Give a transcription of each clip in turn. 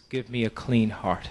give me a clean heart.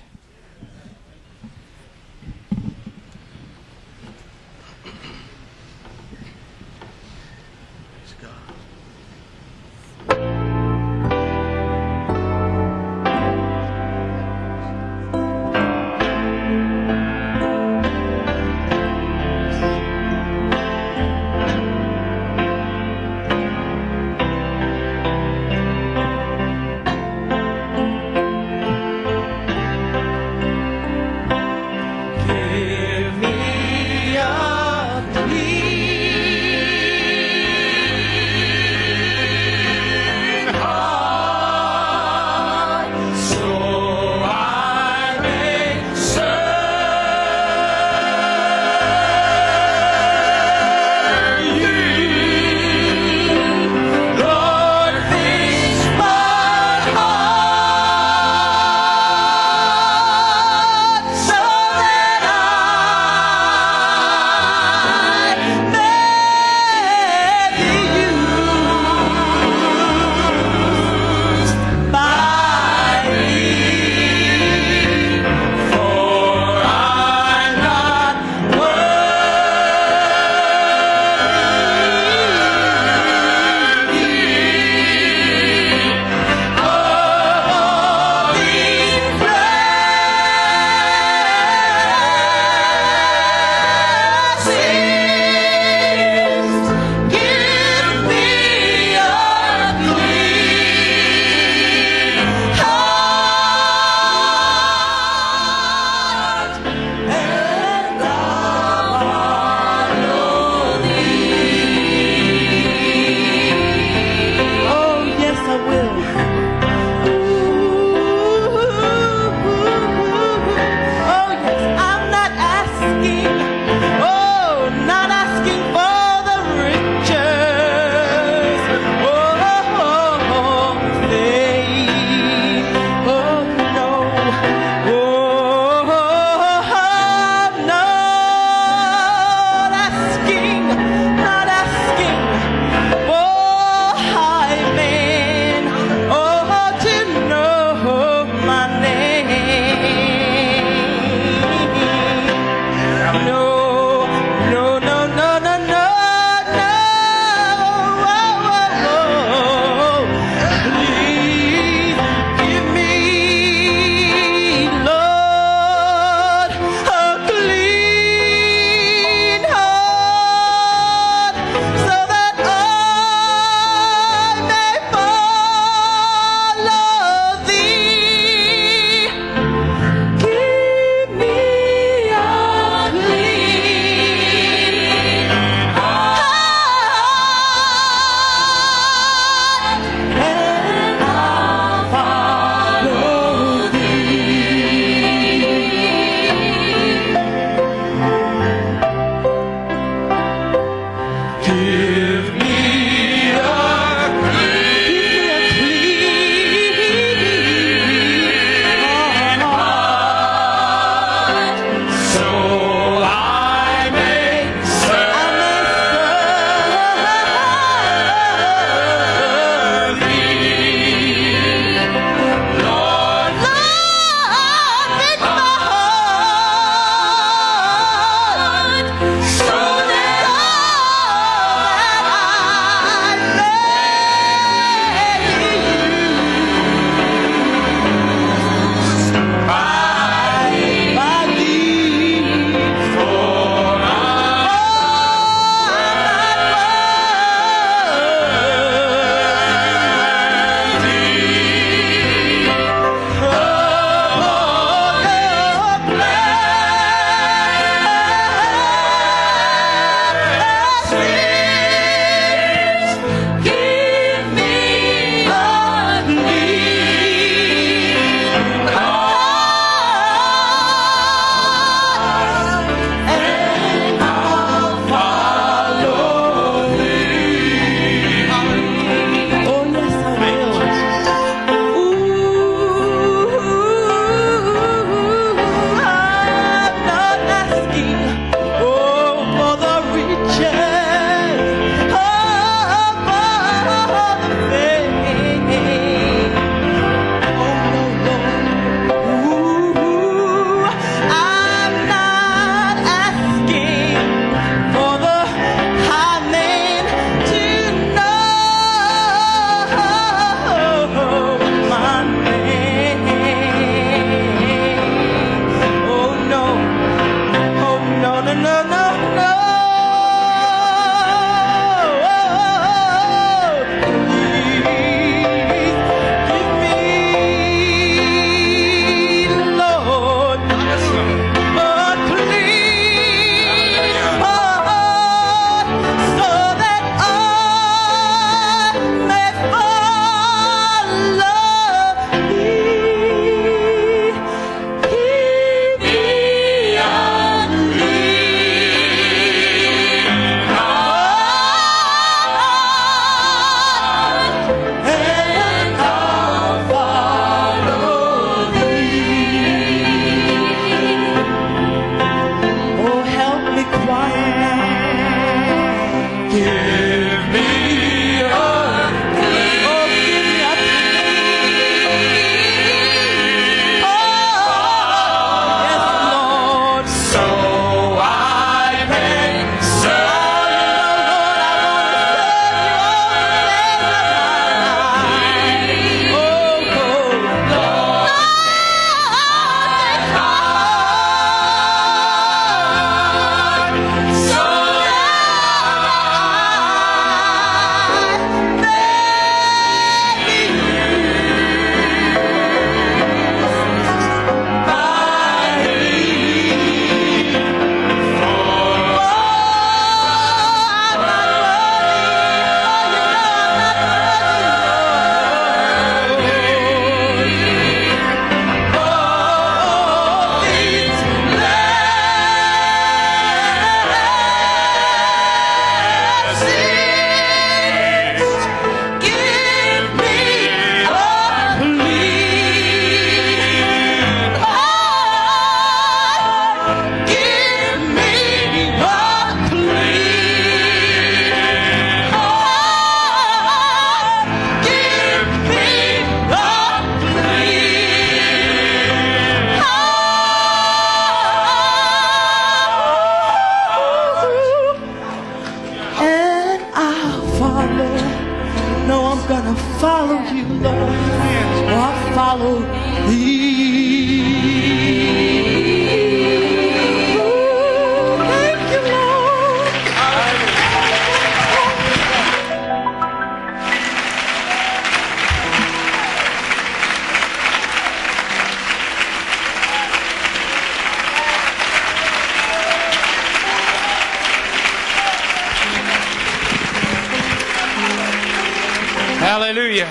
Hallelujah.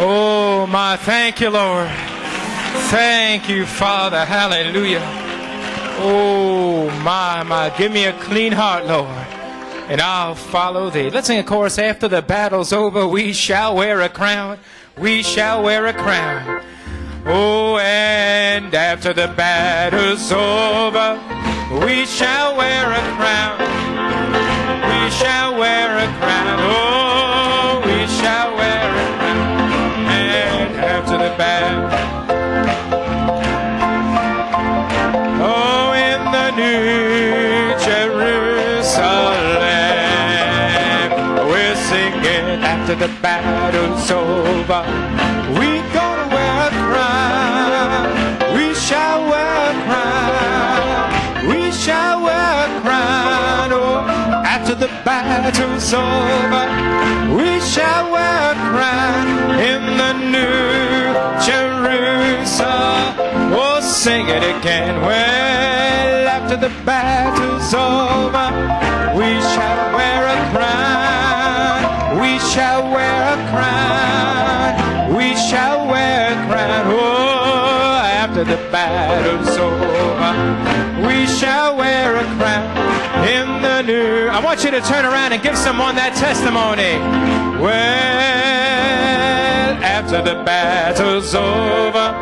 Oh, my, thank you, Lord. Thank you, Father. Hallelujah. Oh, my, give me a clean heart, Lord, and I'll follow thee. Let's sing a chorus. After the battle's over, we shall wear a crown. We shall wear a crown. Oh, and after the battle's over, we shall wear a crown. We shall wear a crown. Oh, we shall wear a crown. And after the battle, oh, in the New Jerusalem, we're singing after the battle's over. We gonna wear a crown. We shall wear a crown. We shall wear a crown. Oh, after the battle's over, we shall wear a crown in the New Jerusalem. Oh, sing it again. Well, after the battle's over, we shall wear a crown. We shall wear a crown. We shall wear a crown. Oh, after the battle's over, we shall wear a crown in the new. I want you to turn around and give someone that testimony. Well, after the battle's over,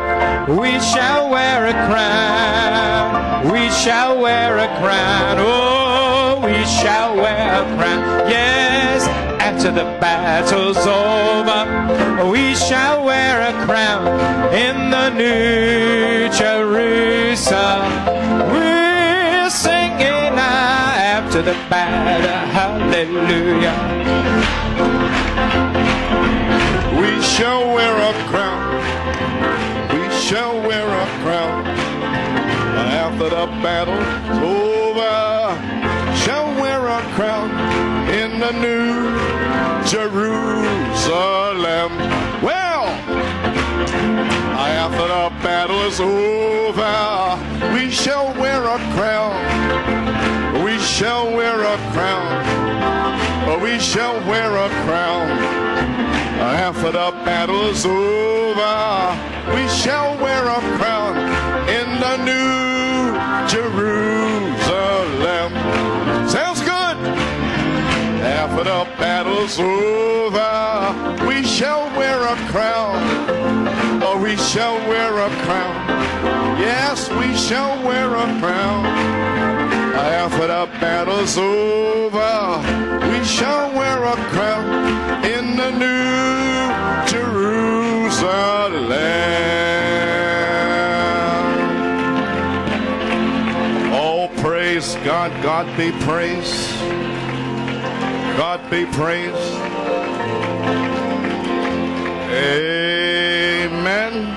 we shall wear a crown. We shall wear a crown. Oh, we shall wear a crown. Yes, after the battle's over, we shall wear a crown in the New Jerusalem. We're singing now after the battle. Hallelujah. We shall wear a crown. We shall wear a crown. After the battle's over, shall wear a crown in the New Jerusalem. Well, after the battle is over, we shall wear a crown. We shall wear a crown. We shall wear a crown. After the battle is over, we shall wear a crown in the New Jerusalem. Sounds good. After the battle's over, we shall wear a crown. Oh, we shall wear a crown. Yes, we shall wear a crown. After the battle's over, we shall wear a crown in the New Jerusalem. Oh, praise God. God be praised. God be praised. Amen.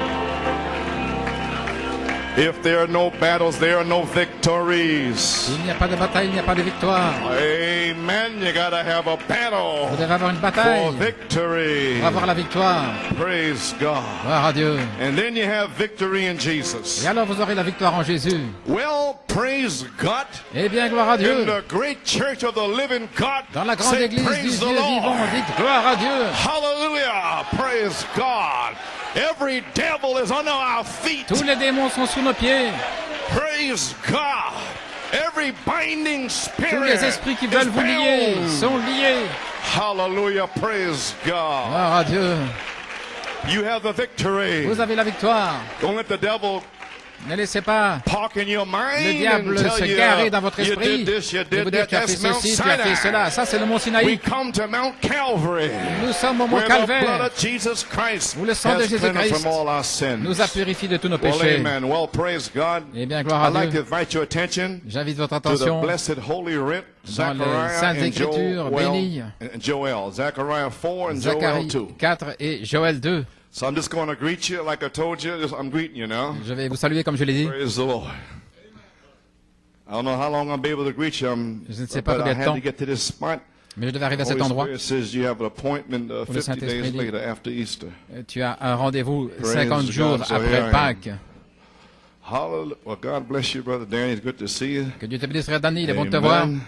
If there are no battles, there are no victories. Il n'y a pas de bataille, il n'y a pas de victoire. Amen. You gotta have a battle. Vous devez avoir une bataille For victory. pour avoir la victoire. Praise God. Gloire à Dieu. And then you have victory in Jesus. Et alors vous aurez la victoire en Jésus. Well, praise God. Eh bien, gloire à Dieu. In the great church of the living God. Dans la grande say, église du praise Dieu the Lord. vivant, dites gloire à Dieu. Hallelujah. Praise God. Every devil is under our feet. Tous les démons sont sous nos pieds. Praise God. Every binding spirit. Tous les esprits qui veulent vous lier sont liés. Hallelujah. Praise God. Gloire à Dieu. You have the victory. Vous avez la victoire. Don't let the devil Ne laissez pas park in your mind le diable and tell se you, garer dans votre you esprit did this, you et did vous dire that. tu as fait That's Mount ceci, tu as fait cela. Sinai. Ça, c'est le mont We Sinaï. come to Mount Calvary, Nous sommes au mont where the blood Calvaire of Jesus Christ où le sang de has cleansed Jésus-Christ from all our sins. nous a purifiés de tous nos Well, péchés. amen. Well, praise God. Eh bien, gloire I'd à like to Dieu. invite your attention J'invite votre to the attention blessed holy writ, dans les Zechariah Saintes and Écritures bénies. Joel. Zechariah 4 and Joel Zacharie 2. 4 et Joël 2. So I'm just going to greet you like I told you. I'm greeting you now. Je vais vous saluer comme je l'ai dit. Praise the Lord. I don't know how long I'll be able to greet you. Je ne sais pas But I combien de had temps, to get to this spot. mais je devais arriver à cet Holy endroit. Spirit says you have an appointment le 50 Saint-Esprit days dit, later after Easter. Tu as un rendez-vous Praise 50 God. jours So here I après am. Pâques. Hallelujah. Well, God bless you, Brother Danny. It's good to see you. Que Dieu te bénisse, frère Danny, il est bon de te voir. Amen.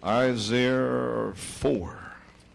Isaiah 4.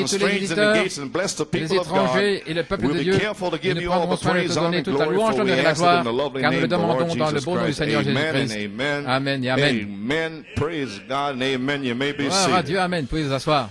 bénis and tous les strangers in the visiteurs, gates and bless the les people of God. étrangers et le peuple We'll de be Dieu. careful to Et give nous you all prendrons the soin de praise, te honor, donner and toute la glory, louange, for we l'honneur et la ask it in gloire, the lovely car nous name le of the Lord demandons dans le Jesus beau nom du Christ. Seigneur Amen and Jésus-Christ. amen. Amen et amen. Amen. Praise God and amen. You may be Gloire à seated. Dieu, amen. Pouvez vous asseoir.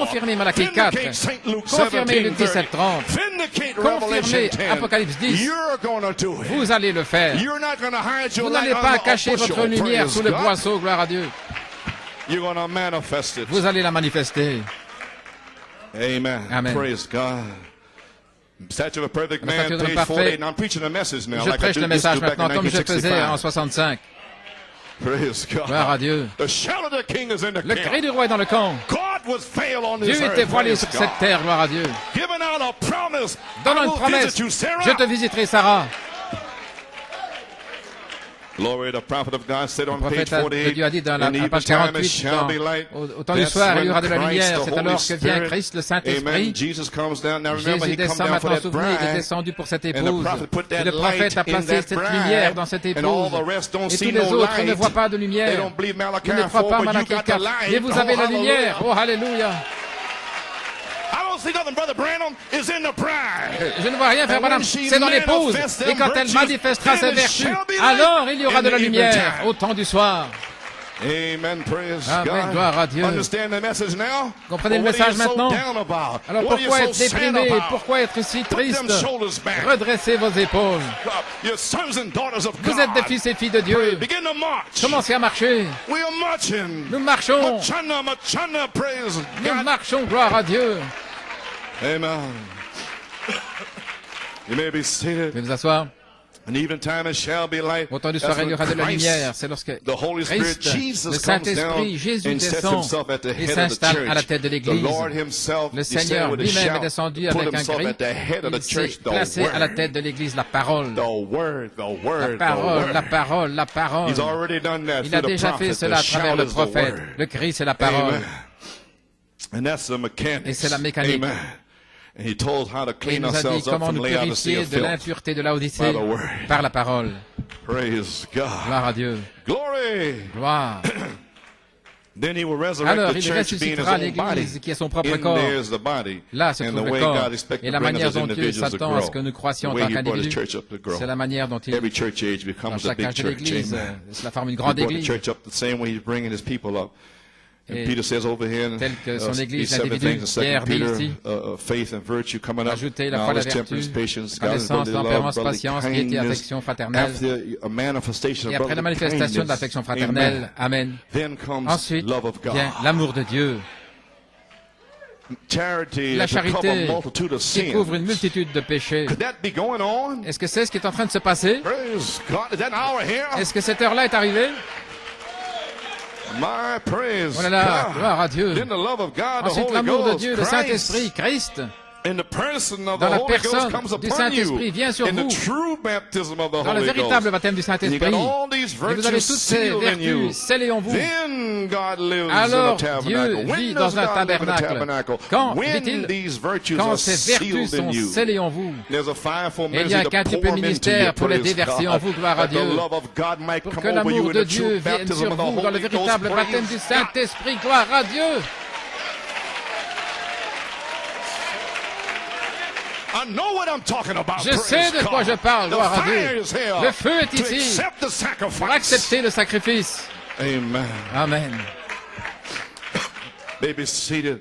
Confirmez Malachie 4. Vindicate St. Luke Confirmez Luc 17:30. 17:30. Vindicate Revelation Confirmez 10. Apocalypse 10. You're gonna do it. Vous allez le faire. You're not gonna hide your Vous light n'allez pas under a cacher bushel, votre lumière praise sous le God. boisseau, gloire à Dieu. You're going to manifest it. Vous allez la manifester. Amen. Amen. Praise God. Statue of a perfect La man, statue d'un page parfait. 48. Now I'm preaching a message now. Je like I prêche do, le used to message back in maintenant comme je faisais en 1965. 65. Praise God. Gloire à Dieu. The shout of the king is in the Le camp. cri du roi est dans le camp. God was veiled on Dieu this était earth. voilé Praise sur God. cette terre, gloire à Dieu. Giving out a promise. Donnant I une will promesse, visit you, Sarah. je te visiterai, Sarah. Glory, the prophet of God said on Le page prophète de 48, Dieu a dit dans la in the page evening time it 48, shall be light. au temps du That's soir, il y when aura de la Christ, lumière. the C'est Holy alors que vient Spirit, Christ, le Amen. Saint-Esprit. Jesus comes down. Now remember, Jésus he come descend down for maintenant, that souvenez, il est bride. descendu pour cette And the épouse. prophet put Et that le prophète a light in placé that cette bride. lumière dans cette And all épouse. the rest don't Et see tous les no autres ne light. voient pas de They lumière. don't believe Malachi Ils ne croient 4, pas but you Malachie got the 4. light. Mais vous avez la hallelujah. lumière. Oh, alléluia. I don't see nothing, Brother Branham, is in the bride. Je ne vois rien, frère And when Branham. she C'est dans l'épouse. manifests Et them quand elle virtues, manifestera ses then it vertus, shall be light alors il y aura in de la the evening lumière time. au temps du soir. Amen. Praise Amen. God. Gloire à Dieu. Understand the message now? Comprenez le Well, what are message you so maintenant? down about? Alors What are you pourquoi so être sad déprimé? about? Pourquoi être si Put them triste? shoulders back. Redressez vos épaules. Your sons and daughters of Vous God. êtes des fils et filles de Dieu. Begin to march. Commencez à marcher. We are marching. Nous marchons. Machana, machana, praise Nous God. marchons, gloire à Dieu. Amen. You may be seated. Veuillez vous asseoir. And even time it shall be light. Au temps du That's soir, il y when aura de la Christ, lumière. C'est lorsque the Holy Spirit, Christ, Jesus le comes down Saint-Esprit, Jésus and sets descend himself at the et head of the s'installe à la church. tête de The l'Église. Lord himself Le descended Seigneur with a lui-même est shout, descendu put avec un himself cri. at the head of the Il s'est church. The placé à la word, tête de l'Église, la parole. the word, the La word, the parole, la word. parole, la parole. He's already done that Il a through the déjà fait prophet. cela à The travers shout le is the prophète. word. Le cri, c'est la parole. Amen. And that's the mechanics. Et c'est la mécanique. Amen. And he told how to Et il clean nous a dit ourselves up comment from nous Laodicea purifier de filth. l'impureté de Laodicée By the word. par la parole. Praise God. Gloire à Dieu. Glory. Gloire. Then he will resurrect Alors, the il church being his ressuscitera own body. l'Église qui est son propre In corps. there's the body. Là se And trouve the le way corps. God expects Et to la bring us manière as dont Dieu individuals to s'attend à ce que grow. nous croissions The en way tant he brought his qu'individus, church up to grow. c'est la manière dont il, Every church age dans becomes a chaque big âge de church. l'Église, Amen. cela forme une He grande brought the Église. church up the same way he's bringing his people up. And Et Peter says over here in tel que son these Église, 7 l'individu, things in 2 Pierre dit Peter, ici, faith and virtue coming up, ajouter la foi, la knowledge, vertu, temperance, patience, connaissance, godliness, brotherly tempérance, love, brotherly patience, piété, kindness. affection fraternelle. After a manifestation Et of après la brotherly manifestation de l'affection kindness, fraternelle, amen. Amen. Then comes Ensuite love of God. vient l'amour de Dieu. Charity La to cover a charité multitude of qui sins. couvre une multitude de péchés. Could that be going on? Est-ce que c'est ce qui est en train de se passer? Praise God. Is that hour here? Est-ce que cette heure-là est arrivée? My praise Oh là là, God. gloire à Dieu. Then the love of God, the Ensuite, Holy l'amour de Ghost, Dieu, le Christ, Saint-Esprit, Christ, in the person of the dans la Holy Ghost personne comes du upon Saint-Esprit you. vient sur In the vous, true baptism of the dans le Holy véritable Ghost. baptême du And you Saint-Esprit. got all these Et vous avez virtues toutes ces sealed in you. vertus scellées en vous. Then God lives Alors in a Dieu tabernacle. vit When dans does un God live in a tabernacle. tabernacle? Quand, When dit-il, these virtues quand are ces vertus sealed in sont you. scellées en vous. There's a fivefold Et il y a ministry un to quintuple pour them into ministère you, pour les praise déverser en God, vous, gloire à that the Dieu. love of God might Pour come que over you l'amour in de the true Dieu vienne baptism sur of the vous dans le Holy Ghost, véritable baptême praise du God. Saint-Esprit, gloire à Dieu. I know what I'm talking about. Je praise sais de quoi God. je parle, The gloire à fire Dieu. is here Le feu est to ici accept the sacrifice. pour accepter le sacrifice. Amen. Amen. They be seated.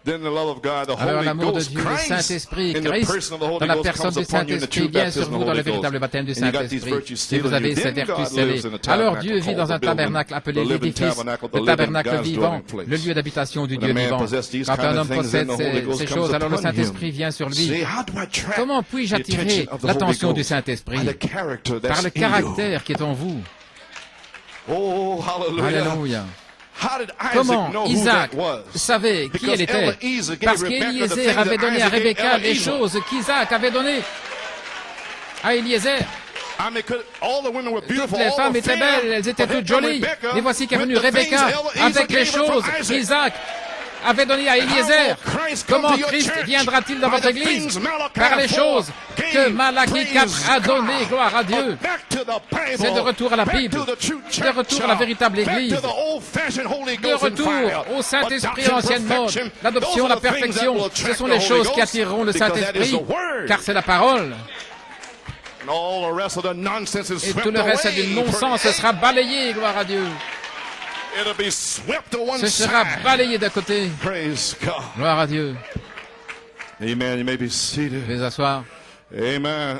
Then the love of God, the Alors Holy l'amour de Ghost, Dieu, le Christ, Saint-Esprit, in the Christ, person of the Holy dans la Ghost personne comes du upon you in the Saint-Esprit, true vient baptism sur of vous the dans le Holy véritable Ghost. baptême du And you got these Saint-Esprit. virtues Et sealed vous in avez you. ces Then vertus God scellées. lives in a Alors tabernacle Dieu vit called dans the un building, tabernacle the appelé living l'édifice, tabernacle, the le living tabernacle God's vivant, dwelling place. le lieu d'habitation du When a Dieu man vivant. possesses these Quand kind un of homme things, possède then the Holy Ghost ces comes choses, alors le upon him. Saint-Esprit vient sur See, lui. how do I attract Comment puis-je the attention attirer of the Holy l'attention du Ghost? Saint-Esprit? By the character that's Par le in you. caractère qui est en vous. Oh, hallelujah. Alléluia. How did Isaac Comment know who Isaac that was? savait qui Because elle était? Eliezer gave Parce Rebekah the qu'Éliézer things avait that donné à Isaac gave Rebecca les Eliezer. choses qu'Isaac avait données à Éliézer. I mean, all the women were beautiful, Toutes les all femmes were étaient fair, belles, elles étaient but here toutes come jolies. Rebekah Mais voici qu'est with venue the things Rebecca Eliezer avec les gave her from choses Isaac. qu'Isaac avait données à Éliézer. Comment Christ viendra-t-il dans votre église? Par les choses que Malachie 4 a données, gloire à Dieu. C'est de retour à la Bible, de retour à la véritable église, de retour au Saint-Esprit ancienne mode, l'adoption, la perfection. Ce sont les choses qui attireront le Saint-Esprit, car c'est la parole. Et tout le reste du non-sens sera balayé, gloire à Dieu. Ce sera balayé d'à côté. Praise God. Gloire à Dieu. Amen. You may be seated. Veuillez asseoir. Amen.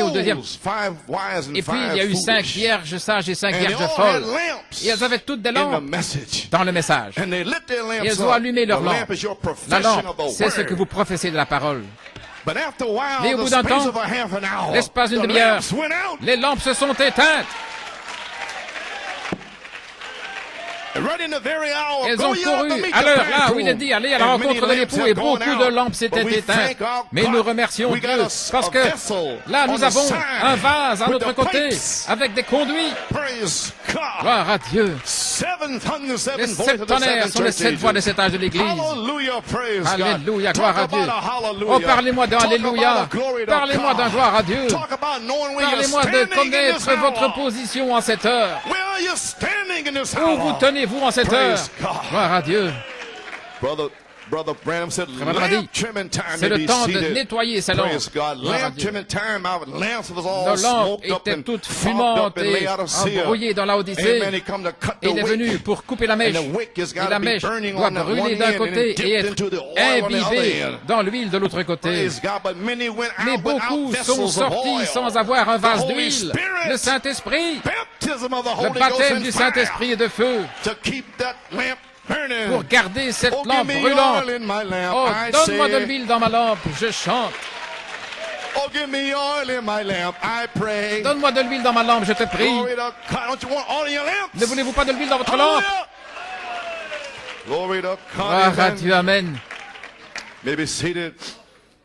au deuxième. Et puis, il y a eu 5 vierges sages et 5 vierges folles. Et elles avaient toutes des lampes dans le message. Et elles ont allumé leurs lampes. La lampe, c'est ce que vous professez de la parole. Mais au bout d'un temps, l'espace d'une demi-heure, les lampes se sont éteintes. Elles ont couru à l'heure là où il est dit aller à la rencontre de l'époux et beaucoup de lampes s'étaient éteintes. Mais nous remercions Dieu parce que là nous avons un vase à notre côté avec des conduits. Gloire à Dieu. Les 7 tonnerres sont les 7 voix des 7 âges de l'Église. Alléluia, gloire à Dieu. Oh, parlez-moi d'un Alléluia. Parlez-moi d'un gloire à Dieu. Parlez-moi de connaître votre position en cette heure. Où vous tenez-vous en cette heure? Gloire à Dieu. Brother Branham said, Branham a dit, c'est le temps de nettoyer ces lampes. Nos lampes étaient toutes fumantes et embrouillées dans la Odyssée. Et il est venu pour couper la mèche. Et la mèche doit brûler d'un côté et être imbibée dans l'huile de l'autre côté. Mais beaucoup sont sortis sans avoir un vase d'huile. Le Saint-Esprit, le baptême du Saint-Esprit et de feu, pour garder cette lampe brûlante. Oh, donne-moi de l'huile dans ma lampe, je chante. Donne-moi de l'huile dans ma lampe, je te prie. Ne voulez-vous pas de l'huile dans votre lampe? Gloire à Dieu, amen.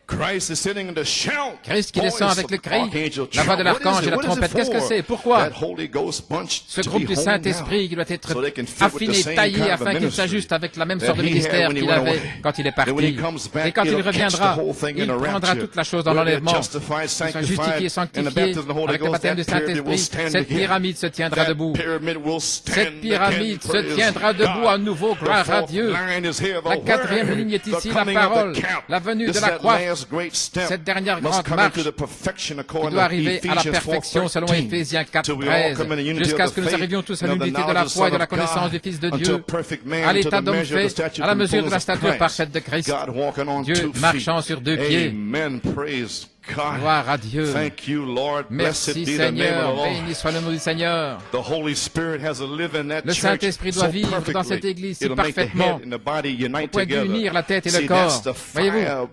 Christ qui descend avec le cri, la voix de l'archange et la trompette. Qu'est-ce que c'est? Pourquoi? Ce groupe du Saint-Esprit qui doit être affiné, taillé, afin qu'il s'ajuste avec la même sorte de ministère qu'il avait quand il est parti. Et quand il reviendra, il prendra toute la chose dans l'enlèvement. Il sera justifié, sanctifié avec le baptême du Saint-Esprit. Cette pyramide se tiendra debout. Cette pyramide se tiendra debout à nouveau, gloire à Dieu. La 4e ligne est ici, la parole, la venue de la croix. Cette dernière grande marche qui doit arriver à la perfection selon Éphésiens 4:13, jusqu'à ce que nous arrivions tous à l'unité de la foi et de la connaissance du Fils de Dieu, à l'état d'homme fait, à la mesure de la stature parfaite de Christ, Dieu marchant sur 2 pieds. Gloire à Dieu. Merci Seigneur, béni soit le nom du Seigneur. Le Saint-Esprit doit vivre dans cette église si parfaitement au point d'unir la tête et le corps. Voyez-vous,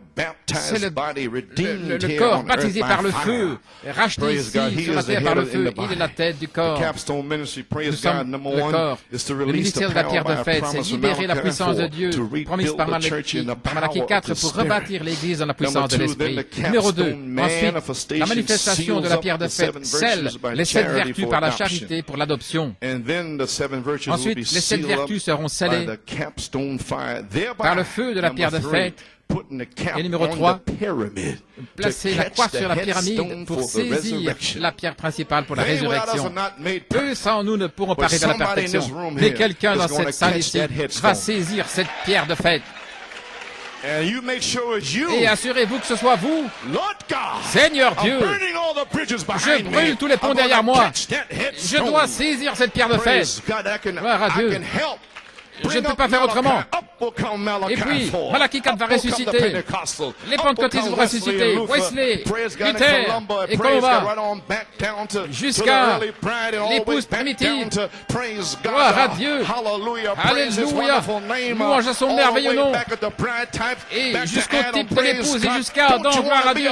c'est le corps baptisé par le feu, racheté ici sur la terre par le feu. Il est la tête du corps. Nous sommes le corps. Le ministère de la pierre de fête, c'est libérer la puissance de Dieu, promise par Malachie 4 pour rebâtir l'église dans la puissance de l'Esprit. Numéro 2. Ensuite, la manifestation de la pierre de fête scelle les 7 vertus par la charité pour l'adoption. Ensuite, les 7 vertus seront scellées par le feu de la pierre de fête. Et numéro 3, placer la croix sur la pyramide pour saisir la pierre principale pour la résurrection. Eux sans nous ne pourront pas arriver à la perfection. Mais quelqu'un dans cette salle ici va saisir cette pierre de fête. Et assurez-vous que ce soit vous, Seigneur Dieu. Je brûle tous les ponts derrière moi. Je dois saisir cette pierre de fête. Gloire à Dieu. Je ne peux pas faire autrement. Et puis, Malachie 4 va ressusciter. Les pentecôtistes vont ressusciter. Wesley, Luther et Colomba. Jusqu'à l'épouse primitive. Gloire à Dieu. Alléluia. Louange à son merveilleux nom. Et jusqu'au type de l'épouse et jusqu'à Adam. Gloire à Dieu.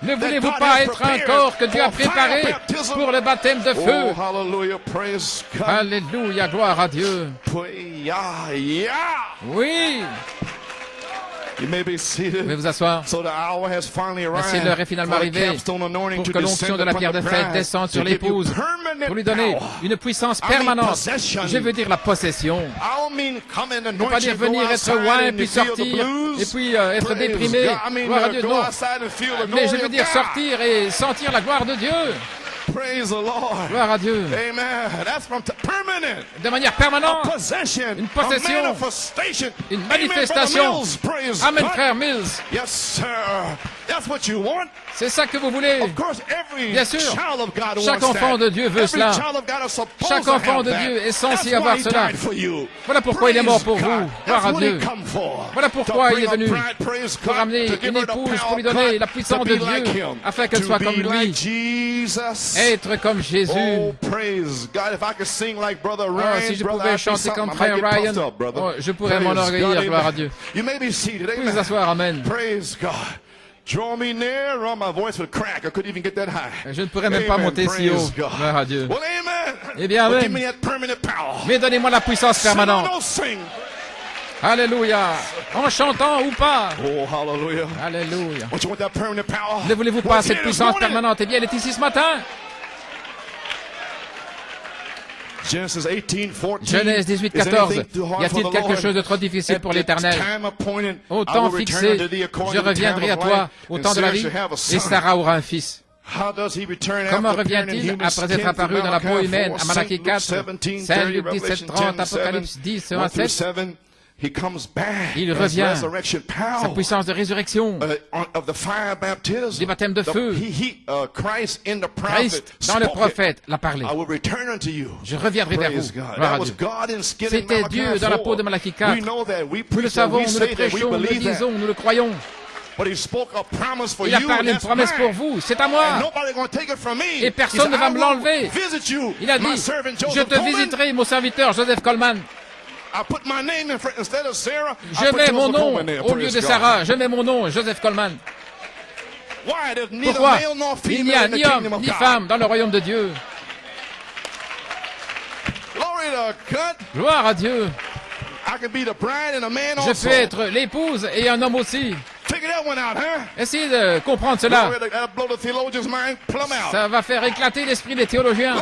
Ne voulez-vous pas être un corps que Dieu a préparé pour le baptême de feu? Alléluia. Gloire à Dieu. Oui. Vous pouvez vous asseoir. Ainsi l'heure est finalement arrivée pour que l'onction de la pierre de fête descende sur l'épouse pour lui donner une puissance permanente. Je veux dire la possession. Non pas dire venir être loin puis sortir et puis être déprimé. Gloire à Dieu, non. Mais je veux dire sortir et sentir la gloire de Dieu. Praise the Lord. Gloire à Dieu. Amen. That's from permanent. De manière permanente. A possession. Une possession. A manifestation. Une manifestation. Praise Amen, God. frère Mills. Yes, sir. That's what you want. C'est ça que vous voulez. Of course, every Bien sûr, child of God chaque wants enfant that. de Dieu veut Every cela. child of God is supposed Chaque to enfant have de that. Dieu est censé That's avoir why he cela. died for you. Voilà pourquoi il est mort pour Praise vous. God. Gloire That's à what Dieu. he come for. Voilà pourquoi To il est bring a venu bride, praise pour God, amener to give une her the épouse, power pour lui of donner God, la puissance to de be like Dieu, him, afin qu'elle to soit be comme like lui. Jesus. Être comme Jésus. Oh, praise God. If I could sing like Brother Oh, Ryan, si je brother, pouvais I'd be chanter something. comme I frère might get Ryan, puffed up, brother. oh, je pourrais Praise m'enorgueillir, God. gloire à Dieu. You may be seated. Vous pouvez vous Amen. asseoir, amen. Praise God. Draw me near, or my voice would crack. I couldn't even get that high. Je ne pourrais même pas Amen. monter si haut. Praise God. Gloire à Dieu. Well, amen. Eh bien, Well, amen. give me that permanent power. Mais donnez-moi la puissance permanente. Don't sing. Alléluia. En chantant ou pas. Oh, hallelujah. Alléluia. Don't you want that permanent power? Ne voulez-vous Well, pas it's cette here this puissance morning. permanente? Eh bien, elle est ici ce matin. Genesis 18:14. Genèse 18, 14. Y a-t-il quelque chose de trop difficile pour l'Éternel? Au temps fixé, je reviendrai à toi au temps de la vie, et Sarah aura un fils. Comment revient-il après être apparu dans la peau humaine à Malachie 4, 5, Luc 17, 30, Apocalypse 10, 1 à 7? Il revient, sa puissance de résurrection, du baptême de feu. Christ, dans le prophète, l'a parlé. Je reviendrai vers vous. Gloire à Dieu. C'était Dieu dans la peau de Malachie 4. Nous le savons, nous le prêchons, nous le disons, nous le croyons. Il a parlé une promesse pour vous, c'est à moi. Et personne ne va me l'enlever. Il a dit, je te visiterai, mon serviteur Joseph Coleman. Je mets mon nom au lieu de Sarah, je mets mon nom, Joseph Coleman. Pourquoi? Il n'y a ni homme ni femme dans le royaume de Dieu. Gloire à Dieu. Je peux être l'épouse et un homme aussi. Essayez de comprendre cela. Ça va faire éclater l'esprit des théologiens.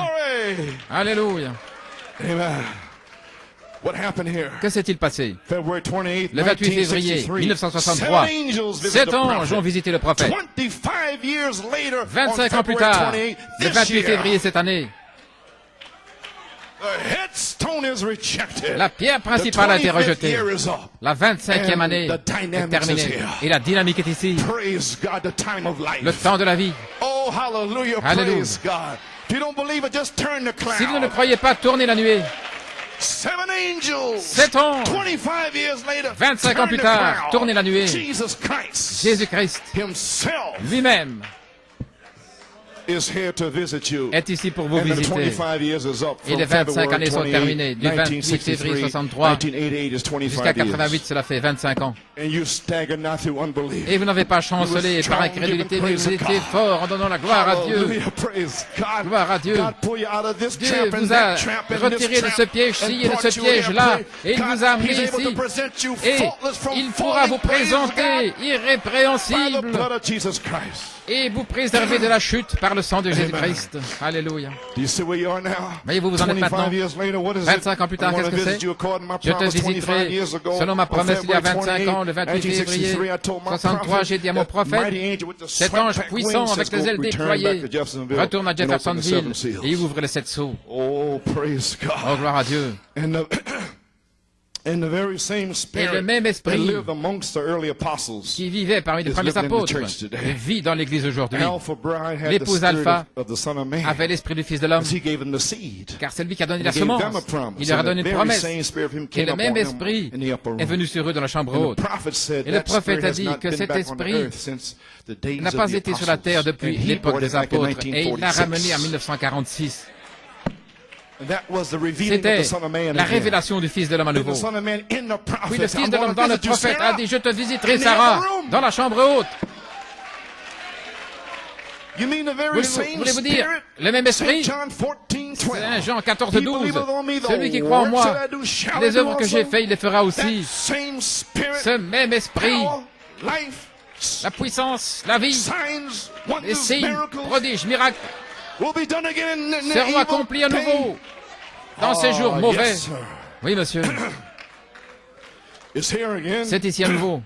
Alléluia. Amen. Que s'est-il passé? Le Le 28 février 1963, 7 anges ont visité le prophète. 25 ans plus tard, le 28 février cette année, la pierre principale a été rejetée. La 25e année est terminée. Et la dynamique est ici. Le temps de la vie. Oh, hallelujah. Alléluia. Praise God. If you don't believe it, just turn the Si vous ne crowd. croyez pas, tournez la nuée. 7 angels. 7 anges. 25 years later. 25 ans turn plus the tard, crowd. tournez la nuée. Jesus Christ Jésus-Christ himself lui-même is here to visit you. est ici pour vous And the visiter. 25 years is up Et from les 25 February années sont 28, terminées. Du 28 février 63 1988 is 25 jusqu'à 88, years. cela fait 25 ans. And you stagger not through unbelief. Et vous n'avez pas chancelé par incrédulité, mais vous étiez fort en donnant la gloire à Dieu. Hallelujah. Praise God. Gloire à Dieu. God pull you out of this Dieu trap and vous a that trap and retiré this de trap ce piège-ci and et de brought ce you here piège-là, today. et il God, vous a amené He's able ici. to present you Et faultless from il pourra vous falling, praise God, présenter by the irrépréhensible blood of Jesus Christ. et vous préserver de la chute par le sang de Jésus-Christ. Alléluia. Do you see where you are now? Voyez-vous, vous en êtes 25 maintenant. years later, what is it? 25 ans plus tard, I wanna qu'est-ce que visit c'est? you according to my Je te promise 25 visiterai years ago. selon ma On promesse il y a February 25 ans, le 28 février 1963, I told my 63, prophet j'ai dit à mon that prophète, mighty angel with the cet ange sweat-packed puissant wings avec says, les ailes "Go return déployées back to Jeffersonville retourne à and open the Jeffersonville seven seals." et y ouvre les 7 sceaux. Oh, praise Oh, God. gloire à Dieu. And the very same Et le spirit même that esprit lived amongst the early apostles. qui vivait parmi les is premiers living in the apôtres church today. vit dans l'église aujourd'hui. Alpha Bride had the L'épouse spirit Alpha of the Son of Man. avait l'esprit du Fils de l'homme, He gave him the seed. car c'est lui qui a donné He la gave them semence. a promise. Il leur a And donné the une very promesse. same spirit of him Et came le même upon him esprit in the upper room. est venu sur eux dans la chambre And the haute. prophet said Et le that prophète spirit a has dit not que been cet back on the esprit earth since the days n'a of pas the été sur la terre apostles. depuis And he l'époque brought it des back in apôtres et il l'a 1946. ramené en 1946. And that was the revealing of C'était the Son of Man la again. révélation du Fils de l'homme à And the nouveau. Son of Man in the prophet. Puis le Fils I'm de l'homme gonna dans le visit you, prophète a Sarah. dit, je te visiterai In the Sarah upper room. dans la chambre haute. You mean the very same Voulez-vous dire spirit? le même esprit? Saint John 14:12. Saint Jean 14, He 12. believeth on me, the Celui qui croit en works moi, that I do shall les I do œuvres que j'ai also. faites, il les fera aussi. That same spirit, Ce même esprit, power, life, la puissance, la vie, signs, les wonders, signes, miracles prodiges, miracles will be done again in the seront evil accomplis à day. nouveau dans ces jours Ah, mauvais. yes, sir. Oui, monsieur, It's here again. c'est ici à nouveau.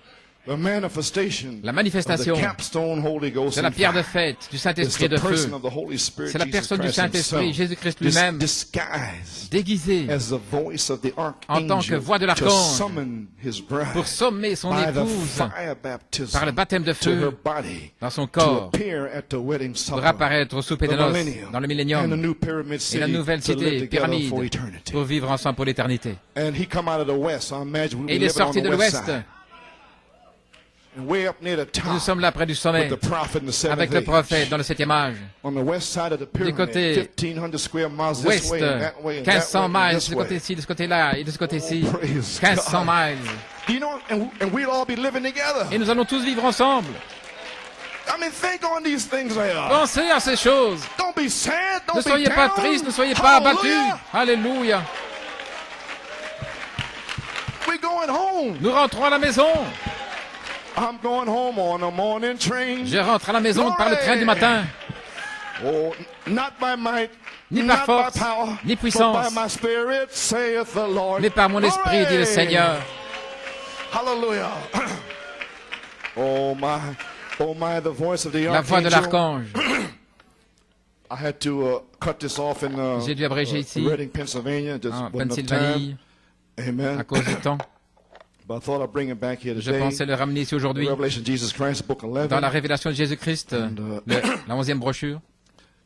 The manifestation La manifestation of the capstone Holy Ghost de la and pierre de fire. fête, du It's Saint-Esprit the de feu. person of the Holy Spirit, C'est la Jesus personne du Christ Saint-Esprit, himself, Jésus-Christ lui-même, disguised déguisé as the voice of the en tant que archangel voix de to l'archange summon his bride pour sommer son by the épouse fire baptism par le baptême de to her feu body dans son to corps appear at the wedding pour supper, apparaître au souper the de noces millennium, dans le and the millénium new pyramid et city la nouvelle to live cité together pyramide for eternity. pour vivre ensemble pour l'éternité. And he come out of the west, so I imagine we Et il est live on sorti the de west l'ouest. side. And way up near the Nous top sommes là près du sommet with the prophet in the seventh avec le age. prophète dans le 7e âge. On the west side of the pyramid, côté 1500 square miles this Ouest, way and that way and that 1500 way and miles, this de ce way. côté-ci, de ce côté-là et de ce côté-ci. Praise 1500 God. miles. You know, and we'll all be living together. Et nous allons tous vivre ensemble. I mean, think on these things there. Pensez à ces choses. Don't be sad. Don't Ne be soyez pas down. tristes, ne soyez pas abattus. Hallelujah. Alléluia. We're going home. Nous rentrons à la maison. I'm going home on a morning train. Je rentre à la maison par le train du matin. Oh, not by might, Ni par not force, by power, ni but puissance, by my spirit, saith the Lord. mais par mon esprit, dit le Glory. Seigneur. Hallelujah. Oh my, the voice of the La voix de archangel. l'archange. I had to cut this off in J'ai dû abréger ici, Reading, Pennsylvania. Just en wasn't enough Pennsylvanie, time. Amen. à cause du temps. But I thought I'd bring it back here Je today. pensais le ramener ici aujourd'hui, Revelation Jesus Christ, book 11, dans la révélation de Jésus-Christ, la 11e brochure.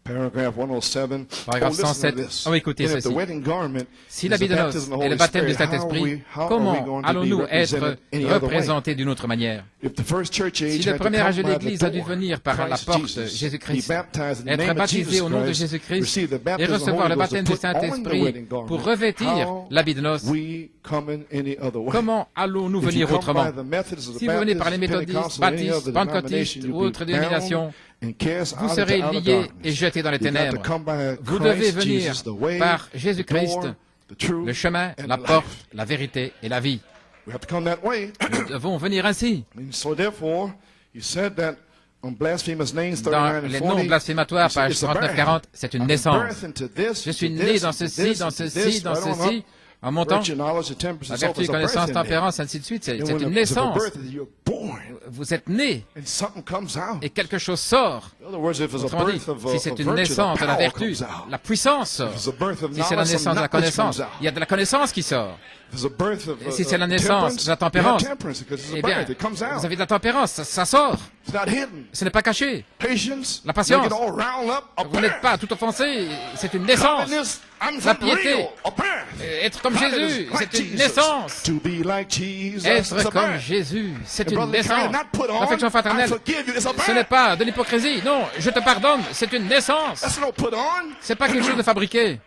paragraph 107. Paragraphe listen to 107. this. Oh, écoutez And if the ceci. wedding garment Si is l'habit the de baptism noces of the est le Holy baptême du Spirit, Saint-Esprit, how are we comment going to be allons-nous être represented any other way? représentés d'une autre manière? If the first church age Si le had to premier come âge de by the l'Église a dû door, venir par la Christ porte Jesus, Jésus-Christ, be baptized in the être name of baptisé Jesus au nom de Christ, Jésus-Christ receive the et baptism of the recevoir Holy le Ghost baptême and du put on the Saint-Esprit wedding garment. pour revêtir How l'habit de noces, we come in any other way? comment allons-nous If you venir come autrement? by the Methodists or the Si vous venez par les Baptists, méthodistes, Pentecostals, any baptistes, other pentecôtistes denomination, ou you'll autres be bound dénominations, and cast vous out serez into outer liés darkness. et jetés dans les You've got to ténèbres. come by Vous devez Christ venir Jesus, the way, par the Jésus-Christ, door, the truth, le chemin, and la the porte, life. la vérité et la vie. We have to come that way. Nous devons venir ainsi. And so therefore, he said that on blasphemous names Dans 39 les and noms 40, blasphématoires, he said, page it's a birth. 39-40, c'est une I'm naissance. birthed into this, Je suis into né this, dans into ceci, this, dans into ceci, this, dans right on ceci, up. en montant. Virtue, knowledge, and temperance, La and so vertu, forth. There's a connaissance, birth in there. tempérance, ainsi de suite. C'est And une when naissance. there's a birth, you're born, Vous êtes né and something comes out. et quelque chose sort. In other words, if it's a Autrement dit, birth of si c'est une virtue, naissance the de la power vertu, comes out. la puissance sort. If it's a birth of Si c'est la knowledge, naissance some de la knowledge connaissance, comes out. il y a de la connaissance qui sort. If it's a birth of Et si c'est la naissance temperance, de la you have tempérance, temperance because it's a eh bien, birth. It comes out. vous avez de la tempérance, ça sort. It's not hidden. Ce n'est pas caché. Patience, La patience. make it all round up, a Vous n'êtes birth. pas tout offensé, c'est une naissance. Godliness, I'm La something piété. real, a birth. Être comme Godliness, Jésus, like c'est une Jesus. naissance. To be like Jesus, it's Être a comme birth. Jésus, c'est And une brother, try naissance. not put on, L'affection I fraternelle, forgive you, it's a ce n'est birth. pas de l'hypocrisie. Non, je te pardonne, c'est une naissance. That's no put on. C'est pas quelque chose de fabriqué.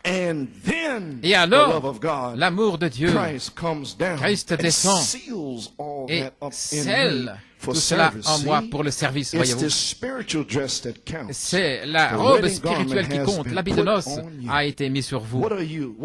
And then Et the alors, love of God, l'amour de Dieu Christ comes down Christ and descend seals all et that up in me scelle for tout cela service. en moi See? pour le service, It's voyez-vous. this spiritual dress that counts. C'est la The robe wedding spirituelle qui garment has compte. been L'habit de put noces on you. a été mis sur vous. What are you?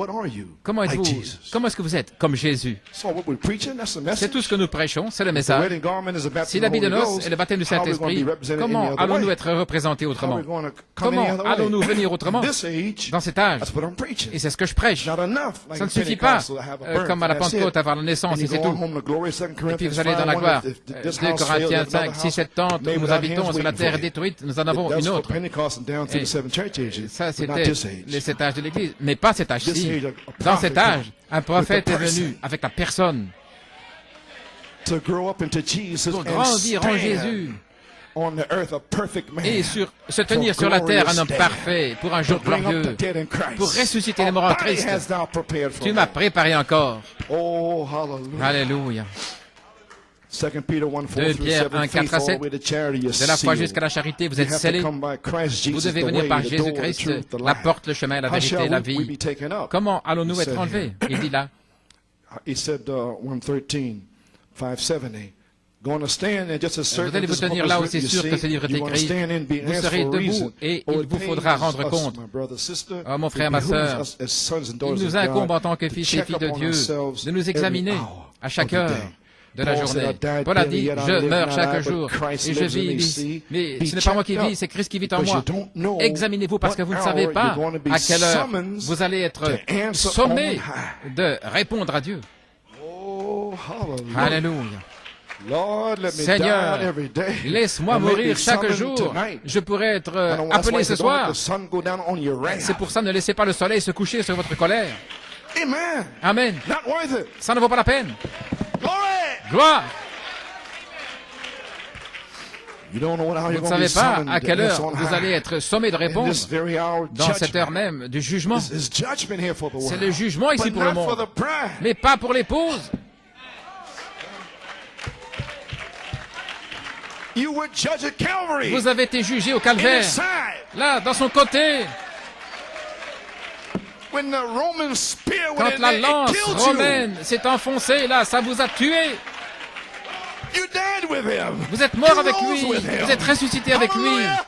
Comment Like êtes-vous? Jesus. Comment est-ce que vous êtes? Comme Jésus. So what we're preaching, that's the message. C'est tout ce que nous prêchons, c'est le The message. wedding garment is the baptism Si of the l'habit de Holy noces Ghost, est le baptême du how are we going to Saint-Esprit, be represented comment any other allons-nous way? être représentés How are autrement? we going to come any Comment other way? allons-nous venir autrement? This age, Dans cet âge. that's what I'm preaching. Et c'est ce que je prêche. Not enough, like Ça in ne suffit pas, Pentecostal, to have a birth, comme à la and that's Pentecôte, it. avoir la naissance And et you c'est go tout. home to glory, 2 Et puis Corinthians vous allez dans 5, la gloire. if this 2 house fails, Corinthiens another 5, si house cette tente may où nous without habitons hands sur la waiting terre for est you. détruite, nous en avons That's une for autre. Pentecost and down through Et the 7 church ages, ça, but not c'était this age. les 7 âges de l'Église, mais pas cet âge-ci. This age, a Dans prophet cet âge, came un prophète with est the person. venu avec la personne To grow up into Jesus pour and grandir en stand Jésus on the earth, a perfect man. et se tenir sur la terre un homme parfait pour un jour To bring up glorieux, the dead in Christ. pour ressusciter A les morts en body Christ. has thou prepared for Tu me. m'as préparé encore. Oh, hallelujah. Alléluia. 2 Peter 1, 4 2 through Pierre 7, 1, 4 faith à all the 7. way to charity is De la foi sealed. jusqu'à la charité, vous You êtes have to scellés. come by Christ Vous Jesus, devez the venir way, par the door, the Jésus-Christ, truth, the la life. porte, le chemin, la How vérité shall et la we vie. be taken up? Comment allons-nous He être said enlevés? Il dit là, He said 113, 570. Going to stand and just as vous certain allez vous this book tenir is là written, aussi you sûr see, que ce livre est you're going to écrit. stand and be Vous asked serez for a reason. debout et Oh, il it vous faudra pains rendre us, compte. my brother, sister. Oh, mon frère, It ma behooves sœur, us as sons and il daughters nous of incombe God en tant que to fils et check filles up de on Dieu ourselves de nous every examiner hour à chaque of the heure day. de la Paul said, journée. "I died Paul a daily, dit, yet I je live meurs not I, chaque but jour Christ et je lives in me." vis. See, Mais be ce n'est pas moi qui checked vis, up, c'est Christ qui vit en because moi. you don't know Examinez-vous parce que vous ne what savez hour pas you're going to be à quelle heure summoned vous allez être to answer sommé on high. de répondre à Dieu. Oh, hallelujah. Alléluia. Lord, let me Seigneur, die every day. laisse-moi And let me mourir chaque summon jour. tonight. Je pourrais être I know that's why appelé he ce said, "Don't let soir. the sun go down on your wrath." C'est pour ça, ne laissez pas le soleil se coucher sur votre colère. Amen. Amen. Not worth it. Ça ne vaut pas la peine. Glory. Gloire. You don't know how Vous you're ne going to be savez pas summoned à quelle to heure on vous high. allez être sommé de In répondre this very hour, dans cette heure judgment. même du jugement. There's judgment here for the C'est world. le jugement ici But pour le not for monde, the bride. mais pas pour l'épouse. You were judged at Calvary. Vous avez été jugé au In calvaire, his side. là, dans son côté. When the Roman spear went Quand in la there, it lance killed romaine s'est enfoncée, là, ça vous a tué. You died with him. Vous êtes mort You avec rose lui. with him. Vous êtes ressuscité avec lui. Hallelujah.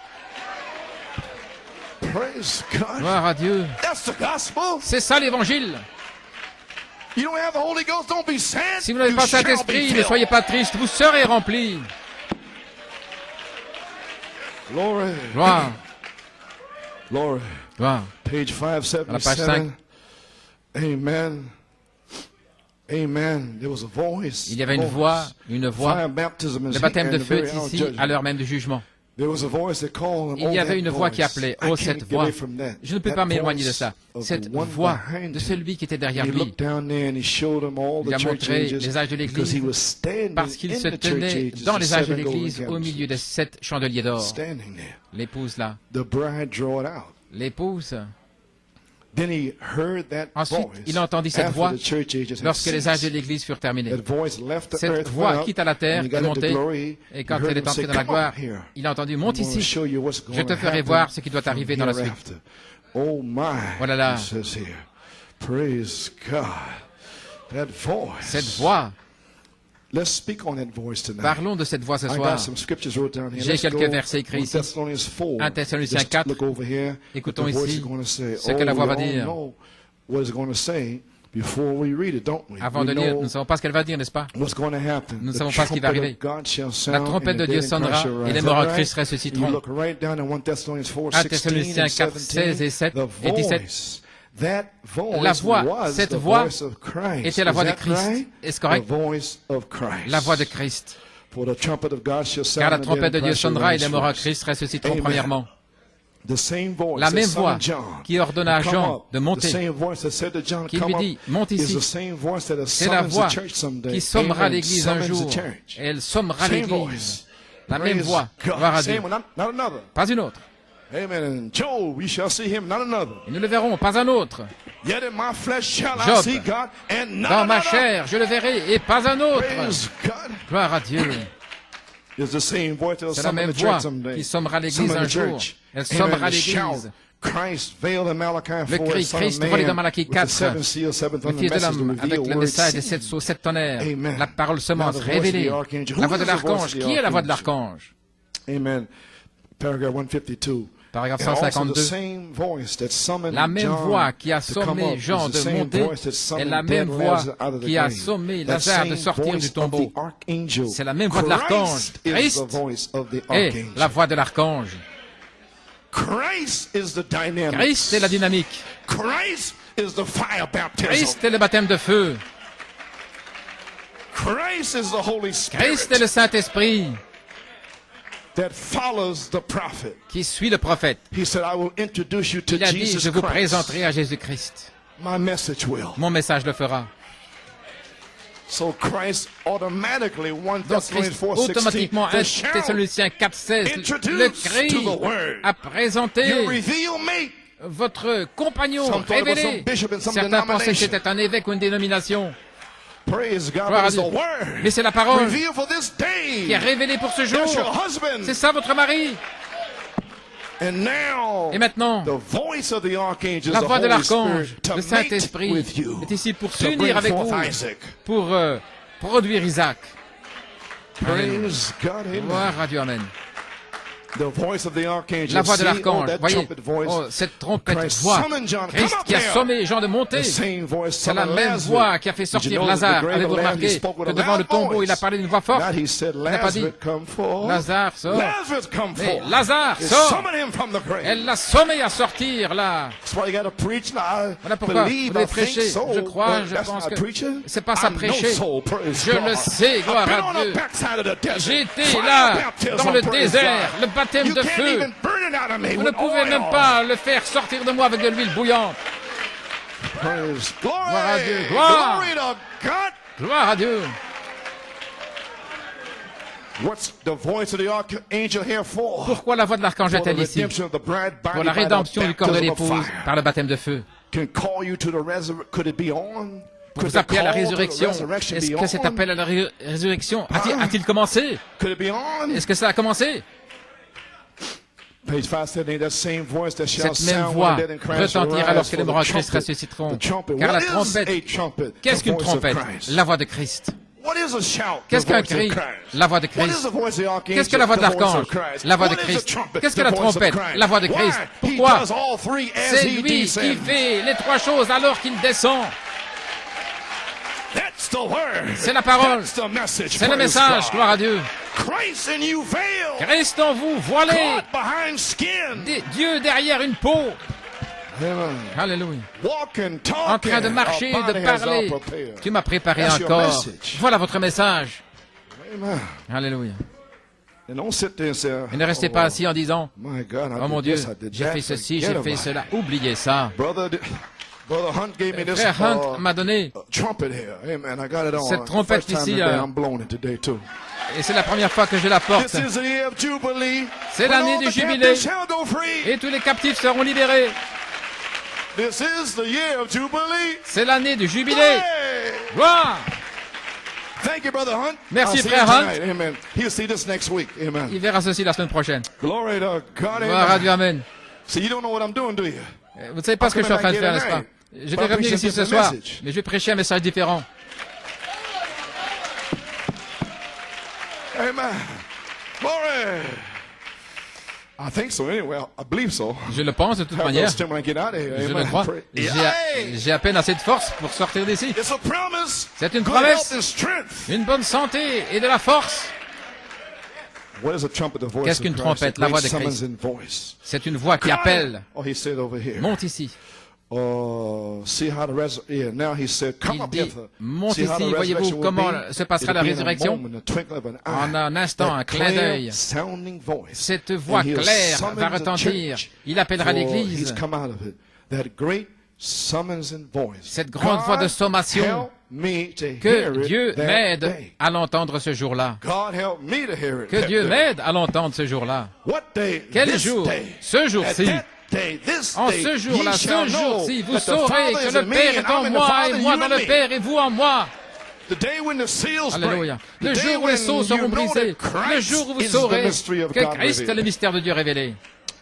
Praise God. Gloire à Dieu. That's the gospel. C'est ça l'évangile. You don't have the Holy Ghost, don't be sad. Si vous n'avez You pas shall be Saint-Esprit, ne filled. soyez pas tristes, vous serez remplis. Glory. Gloire, Glory. gloire. Page À la page 577. Amen. Amen. There was a voice. Il y avait une voix. Fire baptism is Le baptême here de and the feu very est hour of ici, judgment. à l'heure même du jugement. There was a voice that called, Il y avait une voix qui appelait, oh cette cette voix. Je ne peux pas m'éloigner de ça. Cette voix de celui qui était derrière lui. Il a montré les âges de l'Église parce qu'il se tenait dans les âges de l'Église au milieu des 7 chandeliers d'or. L'épouse là. L'épouse. Ensuite, il entendit cette voix lorsque les âges de l'Église furent terminés. Cette voix quitta la terre et montait, et quand elle est entrée dans la gloire, il a entendu « Monte ici, je te ferai voir ce qui doit arriver dans la suite. » Voilà là. Cette voix. Parlons de cette voix ce soir. J'ai quelques versets écrits ici. 1 Thessaloniciens 4. Écoutons ici ce que la voix va dire. Avant de lire, nous ne savons pas ce qu'elle va dire, n'est-ce pas? Nous ne savons pas ce qui va arriver. La trompette de Dieu sonnera et les morts en Christ ressusciteront. 1 Thessaloniciens 4, 16 et 7 et 17. La voix, cette voix était la voix de Christ. Est-ce correct? La voix de Christ. Car la trompette de Dieu sonnera et les morts en Christ ressusciteront premièrement. La même voix qui ordonna à Jean de monter, qui lui dit, monte ici, c'est la voix qui sommera l'Église un jour. Elle sommera l'Église. La même voix. Gloire à Dieu. Pas une autre. Amen. Job, we shall see him, not another. Nous le verrons, pas un autre. Yet in my flesh shall I Job, see God, and not dans ma another. chair, je le verrai, et pas un autre. Praise God. Gloire à Dieu. It's the same voice that'll C'est la summon même the voix church someday. qui sommera l'Église Summon un the jour. church. Elle sommera Amen. l'Église. Shout, Christ veiled in Malachi Le 4, cri Son of Christ Man, volé dans Malachie with the 4, seven seals, seven le thunder Fils de message to l'homme, reveal avec le word message des seed. 7 sceaux, 7 tonnerres, Amen. la parole semence Now the voice of révélée, the archangel. la Who voix de is the voice l'archange. of the Qui est la voix de archangel? l'archange? Amen. Paragraph 152. Paragraphe And also the 152. same voice that summoned La même John voix qui a to come sommé up Jean is the de same monter voice that est summoned la même dead voix Lazarus out of the qui a grave. sommé That Lazare de same sortir voice du of tombeau. the archangel. C'est la même voix de l'archange. Christ is Christ the voice of the est archangel. la voix de l'archange. Christ is the dynamic. Christ est la dynamique. Christ is the fire baptism. Christ est le baptême de feu. Christ is the Holy Spirit Christ est le Saint-Esprit that follows the prophet. qui suit le prophète. He said, I will introduce you to Il a dit, Jesus je vous Christ. présenterai à Jésus-Christ. My message will. Mon message le fera. So Christ automatically, 1 Donc Thessalonians Christ, 4:16, automatiquement, 1 the shout, Thessaloniciens 4,16, le introduced cri to the word. a You présenté reveal me. votre compagnon Some thought it was révélé. some bishop in some Certains pensaient que denomination. c'était un évêque ou une dénomination. Praise God, Gloire à but it's the Dieu. word. Mais c'est la parole Reveal for this day. qui est révélée pour ce jour. That's your husband. C'est ça votre mari. And now, Et maintenant, the voice of the archangel is la the voix de Holy l'archange, Spirit to le mate Saint-Esprit, with you, est ici pour to s'unir bring avec forth vous, Isaac. pour produire Isaac. Amen. Praise God, amen. Gloire à Dieu, Amen. The voice of the archangel. La voix de See, l'archange, that voyez, trumpet voice. oh, cette trompette Christ voix, summoned John. Come Christ up qui a there. sommé Jean de monter, The same voice c'est la summoned même Lazarus. voix qui a fait Did you sortir know that the Lazare. grave Avez-vous of Lazarus, remarqué he spoke with que a devant le loud tombeau, voice. il a parlé d'une voix forte? Not he said, Il n'a pas dit, Lazarus, come forth. Lazare sort. Lazarus, come Mais forth. Lazare He sort. summoned him from the grave. Elle l'a sommé à sortir là. That's why you got to preach. Now, I Voilà pourquoi believe, vous devez I think prêcher. so, Je crois, but je that's pense not que preaching. c'est pas ça I know prêcher. so, praise Je God. le sais, gloire I've been à on the Dieu. backside of the desert. J'étais Fire là, baptism, dans le praise désert, God. le baptême You de can't feu. even burn it out of me Vous ne with pouvez oil. même pas le faire sortir de moi avec de l'huile bouillante. Praise glory. Gloire à Dieu, gloire. Glory to God. Gloire à Dieu. What's the voice of the archangel here for? Pourquoi la voix de l'archange For the est-elle ici? redemption of the bride body Pour la by the rédemption du corps de baptism of l'épouse fire. par le baptême de feu. Can call you to the resurrection. Could it be on? Pour Could vous the appeler à la call to the résurrection. resurrection Est-ce be que cet on? appel à la résurrection a-t-il commencé? Could it be on? Est-ce que ça a commencé? Page 578, that same voice that shall Cette même sound voix when the dead in Christ retentira arise, lorsque les for the morts en Christ trumpet. ressusciteront. The trumpet. Car la What is trompette, a trumpet? qu'est-ce The qu'une voice of trompette? Christ. La voix de Christ. What is a shout? Qu'est-ce The qu'un voice of cri? Christ. La voix de What is Christ. the voice of the archangel? Qu'est-ce que la voix de The voice l'archange? of Christ. La voix de What is Christ. the trumpet? Qu'est-ce que The la voice of trompette? Christ. La voix de Christ. Why? He Pourquoi? does all three as C'est he lui qui descends. fait les trois choses alors qu'il descend. That's the word. C'est la parole. That's the message. C'est le Praise message, God. gloire à Dieu. Christ in you veiled. Christ en vous, voilé. God behind skin. Dieu derrière une peau. Amen. Alléluia. Walking, En train de talking. marcher, Our de body has all parler. prepared. Tu m'as préparé That's un your corps. message. Voilà votre message. Amen. Alléluia. And don't sit there and say, Et ne restez pas assis en disant, my God, I oh mon did Dieu, this, I did j'ai that. fait ceci, Forget j'ai about fait it. cela. Oubliez ça. Brother Hunt gave me this Frère Hunt m'a donné, trumpet here. Amen. I got it on. Cette trompette First time ici, today, I'm blowing it today too. et c'est la première fois que je la porte. This is the year of Jubilee. C'est When l'année all du the jubilé. captives shall go free. Et tous les captifs seront libérés. This is the year of Jubilee. C'est l'année du jubilé. Hey! Gloire. Thank you, Brother Hunt. Merci, I'll see frère you Hunt. tonight. Amen. He'll see this next week. Amen. Il verra ceci la semaine prochaine. Glory to God. Gloire à Amen. Dieu, amen. See, you don't know what I'm doing, do you? Vous ne savez pas ce que je suis en train de faire, n'est-ce pas? Je vais revenir ici ce soir, mais je vais prêcher un message différent. Amen. Glory. I think so anyway. I believe so. Je le pense de toute Have manière. those when I get out of here. Je Amen. le crois. Pray. J'ai à peine assez de force pour sortir d'ici. It's a promise. C'est une Good promesse. health and strength. Une bonne santé et de la force. What is a trumpet? The voice Qu'est-ce of qu'une Christ, trompette? a La great voix de summons Christ. in voice. C'est une voix qui appelle. Oh, he said over here. Monte ici. See how the resurrection. Yeah, now he said, come Il up dit, hither. monte See how ici, the voyez-vous resurrection will comment be? se passera la It'll be in a résurrection? moment, a twinkle of an eye. En un instant, That un clin clear d'œil. sounding voice. Cette voix And he'll claire summon va the retentir. church, Il appellera for l'Église. he's come out of it. That great summons in voice. Cette grande voix de God sommation. help me to hear Que it Dieu that m'aide day. à l'entendre ce jour-là. God help me to hear it Que that Dieu day. m'aide à l'entendre ce jour-là. What day? Quel This jour? day. Ce At jour-ci. that day, this En day, ce jour-là, ye shall ce know jour-ci, vous that the saurez Father que is le in me Père and est en I'm in the moi Father, et you moi in dans le me. Père et vous en moi. The day when the seals break. Alléluia. The Le day jour où when les sceaux you seront know brisés. that Christ Le jour où vous is the saurez mystery of que God Christ est le revealed. mystère de Dieu révélé.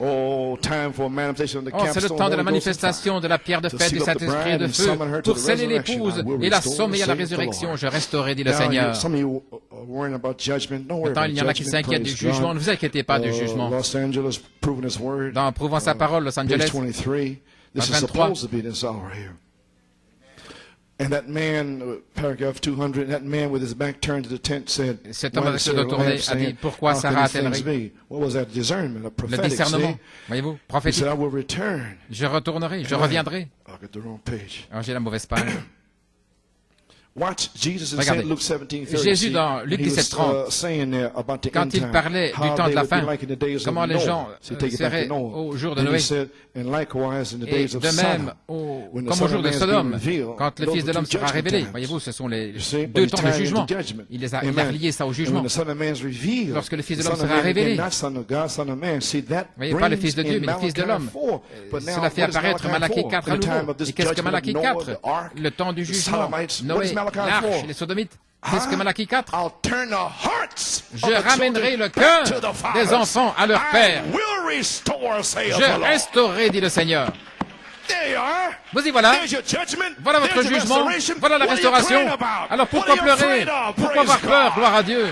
Oh, time for a manifestation of the Oh, c'est le capstone temps de la Holy Ghost and manifestation de la pierre de To fête du seal up the Saint-Esprit et bride de and feu summon her to pour the sceller resurrection. l'épouse I will et la restore, sommer à la saith the résurrection. Lord. Je restaurai, dit le Now, Seigneur. some of you are worrying about judgment. Don't worry Pourtant, about il y en a qui judgment. s'inquiètent du Praise God. jugement. Ne vous inquiétez pas du jugement. Los Angeles, proving His word. Dans Prouvant sa parole, Los Page Angeles, 23. This is 23. supposed to be this hour here. And that man, paragraph 200, that man with his back turned to the tent said, Cet homme "Why avec the le dos city of tourné lamps a dit, saying, pourquoi how can Sarah these things a-t-elle be?" What was that? Discernment, a le prophetic, discernement. see? Voyez-vous, He prophétique. said, I will return. Je retournerai, je And reviendrai. I got the wrong page. Alors j'ai la mauvaise page. Watch Jesus in Regardez. St. Luke 17:30. Jésus dans Luc he was, 17:30, saying there about the quand end il time, parlait du how temps de they la would fin, be like in the days of comment les Noah. gens So take it back to seraient Noah. au jour de And he Noé. said, and likewise in the Et days of de même, Sodom, when the comme Son au of jour de Man is Sodome, being revealed, quand le those Fils de were l'homme two sera judgment révélé. times. Voyez-vous, ce sont les You see, but deux he temps de tied it jugement. into judgment. Il a Amen. relié ça au And jugement. when the Son of Man is revealed, Lorsque le Fils de the l'homme Son of sera Man, révélé. again, not Son of God, Son of Man. See, that Voyez pas le brings Fils de Dieu, in mais le Fils de Malachi l'homme. 4. But now, Cela fait what is apparaître Malachie 4 à In the time nouveau. of this Et qu'est-ce que judgment of Malachie Noah, 4? the ark, Le temps du the jugement. Sodomites. What Noé, is Malachi l'arche, 4? les Sodomites. Qu'est-ce que Malachie 4? I'll turn the hearts Je of the ramènerai children le cœur back to the fathers. des enfants à leur père. I will restore, saith Je the Lord. restaurerai, dit le Seigneur. There you are. Vous y voilà. There's your judgment. Voilà votre There's your jugement. restoration. Voilà la What are you restauration. crying about? Alors pourquoi What are you pleurer? afraid of? Pourquoi Praise avoir peur? God. Gloire à Dieu.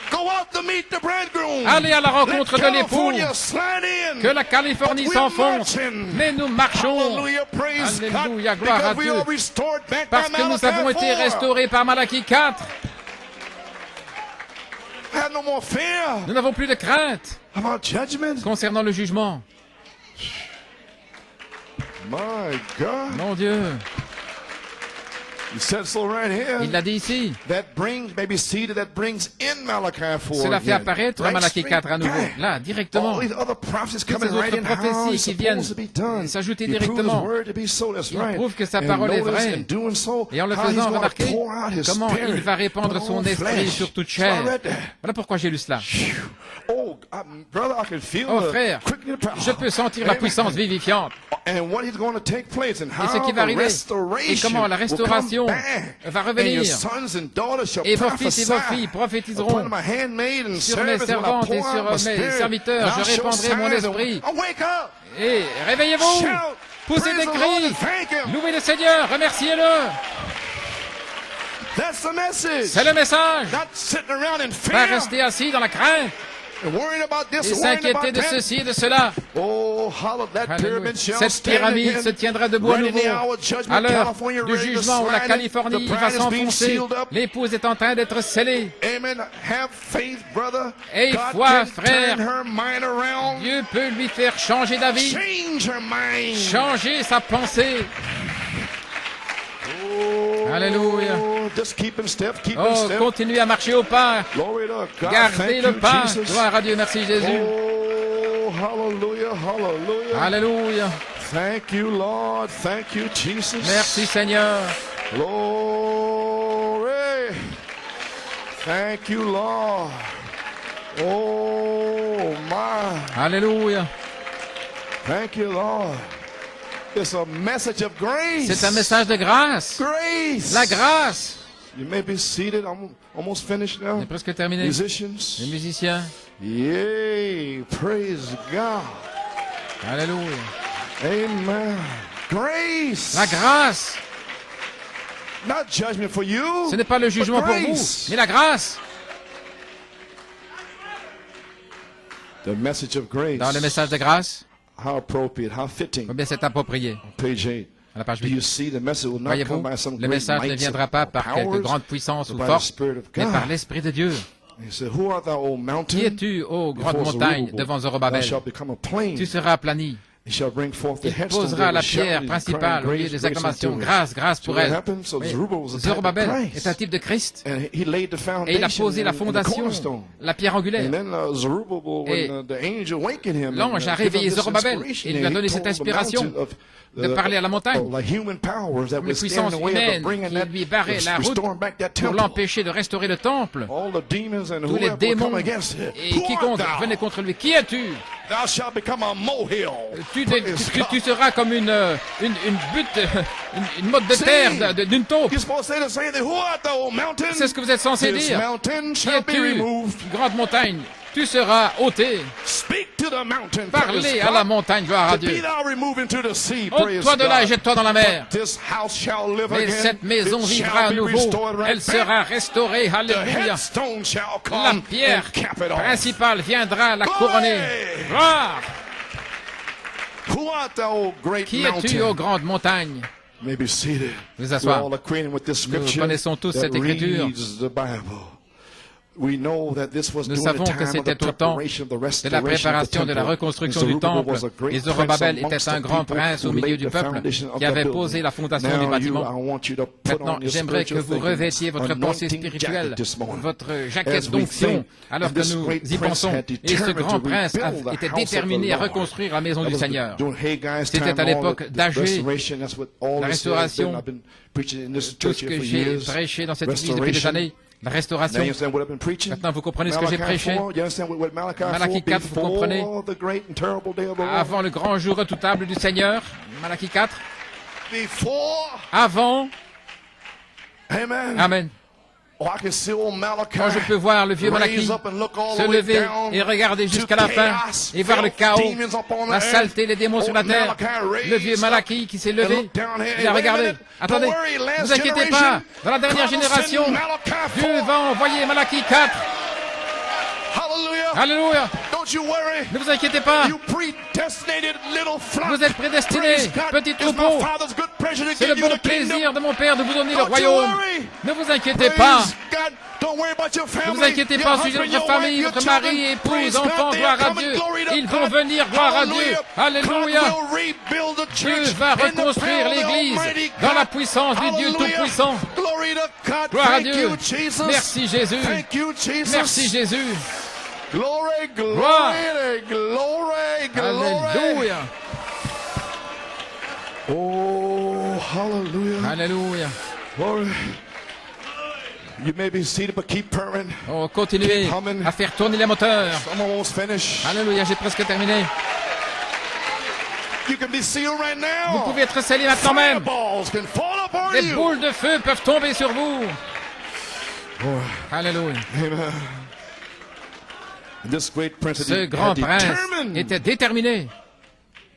Go out to meet the bridegroom. Allez à la rencontre Let de l'époux. California slide in. Que la Californie But we're s'enfonce. marching. Mais nous marchons. Hallelujah, praise Alléluia, God. gloire à Because we Dieu. are restored back Parce by que nous Malachi avons été 4. restaurés par Malachie 4. Have no more fear Nous n'avons plus de crainte about judgment. concernant le jugement. My God. Mon Dieu. He said so right here. Il l'a dit ici. That brings, maybe seed that brings in Malachi 4. Cela fait again. apparaître Right Malachie straight 4 à nouveau. back. Là, directement. All these other prophecies Toutes coming ces right autres in how prophéties it's qui viennent supposed to be done. s'ajouter He proved directement. his word to be so, that's Il right. prouve que sa And parole est notice vraie. in doing so, Et en le how he's faisant gonna remarquer pour out his comment spirit il va répandre upon son all esprit flesh. sur toute So I chair. read that. Voilà pourquoi j'ai lu cela. Oh, brother, I can feel Oh the frère, quickening power. je peux sentir la Amen. puissance vivifiante. And what is going to take place and Et ce how qui va the arriver. restoration Et comment la will come restauration back. va And revenir. your sons and daughters shall Et vos fils et vos prophesy filles prophétiseront. upon my handmaid and Sur mes servants when I servantes et pour sur out my mes spirit. serviteurs, And je I'll show répandrai mon signs of- esprit. Oh, wake up! Et réveillez-vous. Shout! Poussez Praise des the Lord cris. and thank Him. Louez le Seigneur. Remerciez-le. That's the message. C'est le message. Not sitting around in Pas fear rester assis dans la crainte and worrying about this et and worrying s'inquiéter about de that. ceci et de cela. Oh, that Alléluia. pyramid shall Cette stand pyramide again. se tiendra debout à Right in nouveau. the hour of judgment, À l'heure California du ready to jugement où la slide it. Californie The va bride is being s'enfoncer, sealed up. l'épouse est en train d'être scellée. Amen. Have faith, brother. Aie God foi, can frère. turn her mind around. Dieu peut lui faire changer d'avis, Change her mind. changer sa pensée. Alléluia. Just keep in step, keep in Oh, step. continuez à marcher au pas. Glory to God. Gardez Thank le you, pas. Jesus. Gloire à Dieu. Merci Jésus. Oh, hallelujah, hallelujah. Alléluia. Thank you, Lord. Thank you, Jesus. Merci Seigneur. Glory. Thank you, Lord. Oh, my. Alléluia. Thank you, Lord. It's a message of grace. C'est un message de grâce. Grace. La grâce. You may be seated. I'm almost finished now. C'est presque terminé. Les Musicians. musiciens. Yay. Praise God. Alléluia. Amen. Grace. La grâce. Not judgment for you. Ce n'est pas le jugement but pour vous, grace. mais la grâce. The message of grace. Dans le message de grâce, How appropriate, how fitting. combien c'est approprié. Page 8. À la page Do you 8. see the message will not Voyez-vous, come by some le great message ne mights viendra or pas par quelque powers, grande puissance but ou by the force, Spirit of mais God. par l'Esprit de Dieu. He said, Who art thou, O mountain? Qui es-tu, ô grande Before montagne, Zerubbabel, devant thou Zorobabel? shalt become a plain. Tu seras aplani. He shall bring forth the Il headstone. posera They la will shout pierre and principale cry, au milieu grace, des grace acclamations. unto him. Grâce, grâce So pour what elle. happened? So Oui. Zerubbabel was a type of Zorobabel Christ. est un type de Christ. And he laid the Et il a foundation posé la and the fondation, cornerstone. la pierre angulaire. And then Zerubbabel, Et when the angel wakened him, l'ange a and gave réveillé him this Zorobabel inspiration, et lui a and he donné cette told the inspiration mountain of de parler à la montagne, of the human powers that les would stand in puissances the way of humaines bringing qui that, lui barraient la route restoring back that pour temple. l'empêcher de restaurer le temple. All the demons and Tous les whoever would démons come against it. et Who art quiconque thou? venait contre lui. Qui es-tu? Thou shalt become a molehill. Praise God. Tu seras comme une butte, une motte de terre d'une taupe. You're supposed to say the same thing. Who art thou, O mountain? C'est ce que vous êtes censé This dire. mountain Qui shall be es-tu, removed. grande montagne? Tu seras ôté. Speak to the mountain. Parlez praise à la God. montagne, gloire à Be Dieu. thou removed into the sea. Praise Ôte-toi de là et God. jette-toi dans la mer. This house shall live Mais again. cette maison It vivra shall à be nouveau. restored right Elle back. sera restaurée. The Alléluia. headstone shall La come pierre and cap it off. principale viendra la couronner. Gloire! Who art thou, O great Qui es-tu, ô mountain? grande montagne? May be seated. Vous We're asseoir. all acquainted with this Nous scripture connaissons tous that cette écriture. reads the Bible. We know that this was Nous during savons the que time of the c'était au temps preparation of the de la restoration of the préparation de la temple. reconstruction And du Zerubbabel temple. was a great Et prince Zorobabel amongst était un the grand people prince au who milieu laid du the peuple foundation of qui avait that posé building. la fondation du Now bâtiment. I want you to put Maintenant, on your j'aimerais que spiritual vous thinking, revêtiez votre pensée anointing spirituelle, jacket this morning. votre jaquette As we d'onction, think, alors and que this nous great y prince pensons. had Et ce determined grand to prince rebuild the était house of the déterminé à Lord. reconstruire la maison That du was Seigneur. during Haggai's C'était time, à all l'époque the d'Agé. restoration, that's what all La this has been. restauration. I've been preaching in this Tout church ce here que for j'ai years. prêché dans cette église depuis des Restoration. années, la restauration. Now you understand what I've been preaching? Maintenant, vous comprenez ce que j'ai Malachi prêché. 4, you understand what Malachi 4, Malachi 4, vous comprenez? before the great and terrible day of the Lord. Avant le grand jour redoutable du Seigneur, Malachie 4, Before, avant, amen. Amen. Oh, I can see old Malachi Quand je peux voir le vieux raise Malachie up and look all se the way lever down et regarder to jusqu'à la fin chaos, et voir le filth, chaos, demons upon the la earth. saleté, les démons sur la Old terre. Malachi Le vieux raised up Malachie qui s'est and levé, looked down here. il a Wait a regardé. minute. Attendez, Don't worry, ne last vous inquiétez generation, pas. Dans la dernière God will génération, send Malachi Dieu 4. va envoyer Malachie 4. Hallelujah. Alléluia. Don't you worry. Ne vous inquiétez pas. You predestinated little flock. Vous êtes prédestinés, Praise God. petit It's my troupeau. Father's good pleasure to C'est give le you bon the kingdom. plaisir de mon Père de vous donner le Don't you royaume. worry. Ne vous inquiétez pas. Praise God. Don't worry about your family. Ne vous inquiétez your pas au sujet de husband, votre your famille, wife, your votre children. mari, épouse, Praise God. enfants, They gloire are à coming. Dieu. Glory to Ils vont God. venir, gloire à Dieu. Hallelujah. Alléluia. God will rebuild the Dieu church va in the reconstruire power of the l'Église Almighty dans la God. puissance du Dieu Hallelujah. Tout-Puissant. Glory to God. Gloire à Thank Dieu. you, Jesus. Merci Jésus. Thank you, Jesus. Merci Jésus. Glory, glory, Gloire. glory, glory. Alléluia. Oh, hallelujah. Alléluia. Glory. You may be seated, but keep purring. On continue Keep humming. à faire tourner les moteurs. I'm almost finished. Alléluia, j'ai presque terminé. You can be sealed right Vous now. pouvez être scellés maintenant même. Fireballs can fall upon Des you. boules de feu peuvent tomber sur vous. Alléluia. Amen. This great prince Ce had grand prince determined était déterminé.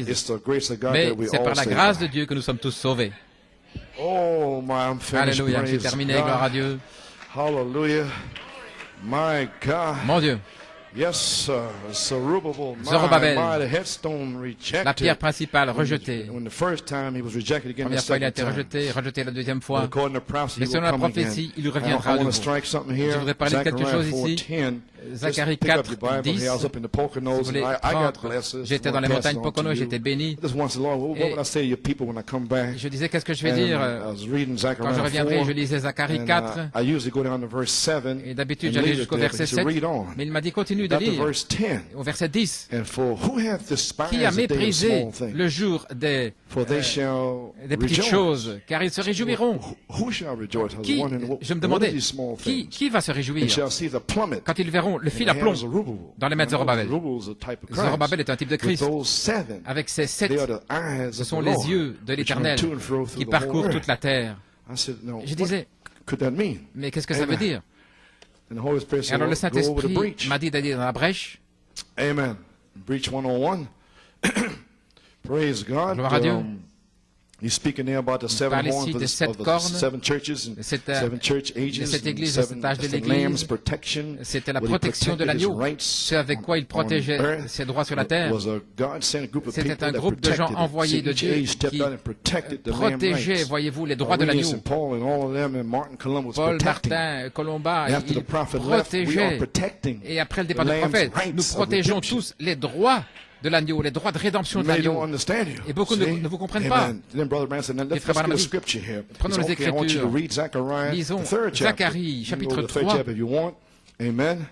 l'Église. Mais c'est par la grâce de Dieu que nous sommes tous sauvés. Oh, my, I'm finished. Alléluia, j'ai Praise terminé, God. gloire à Dieu. Hallelujah. My God. Mon Dieu, Yes, Zerubbabel. Zorobabel, The headstone rejected. la pierre principale rejetée. When the first time he was rejected again, La première the fois, il a second été time. rejeté la deuxième fois. According to prophecy, Mais he selon will la come prophétie, again. il I reviendra à want to nouveau. strike something here. Je voudrais parler de quelque chose Zechariah ici. 4:10. Zacharie Just pick up 4, your Bible 10. here. I was up in the Poconos, Si vous and voulez I got prendre, blessed. j'étais dans les montagnes Poconos, j'étais béni. I just want to say, Lord, what Et would I say to your people when I come back? Je disais, qu'est-ce que je vais And dire I was reading quand je Zechariah reviendrai? 4. Je lisais Zacharie And, 4. I usually go down to verse 7. Et d'habitude, and j'allais leave it jusqu'au there, but verset he said, 7. read on. Mais il m'a dit, continue de Got to lire. verse 10. Au verset 10. And for who hath despised Qui a the day of méprisé small things? le jour des For they shall des petites rejoice. choses, car ils se réjouiront. Who shall rejoice? Qui, je me demandais, small qui things? va se And réjouir shall see the plummet quand ils verront le fil à in the plomb hands of Zerubbabel. dans les mains de Zorobabel? Zerubbabel is a type of Christ. Zorobabel est un type de With Christ. those seven, Avec ces sept, they are the eyes ce of sont the les Lord, yeux de which l'Éternel run to and fro through qui the whole parcourent earth. toute la terre. I said, no, Je what disais, could that mean? mais qu'est-ce que ça veut Amen. dire? And the Holy Spirit Et said, alors le well, go over the Saint-Esprit breach. m'a dit d'aller dans la brèche. Amen. Breach 101. Praise God. Gloire à Dieu. He's speaking there about the seven parle horns ici of des the, sept of the cornes, seven churches and de cette, seven church ages de cette and église, de seven, cet âge de the l'église. lamb's protection. C'était la What he protection de protected his l'agneau, rights ce avec quoi il on protégeait earth. ses droits sur la terre. Was a God-sent group of C'était people un that groupe de gens protected it. envoyés de Each Dieu age stepped qui out and protected the lamb protégeaient, rights. voyez-vous, les droits de Irenaeus l'agneau. and Paul and all of them and Martin Columbus Paul, protecting. Martin, Colomba, After the ils prophet left, we are protégeaient. protecting Et après le the départ du lamb's prophète, rights nous of protégeons redemption. tous les droits de l'agneau, les droits de rédemption de Many don't l'agneau. understand you. Et beaucoup ne vous comprennent pas. Amen. Then Brother Branham said, now let's frère get a Branham dit, scripture here. prenons He said, les okay, I want you to Écritures. read Zechariah, Lisons the third chapter. Zacharie, You can chapitre go to the third 3. chapter if you want. Amen.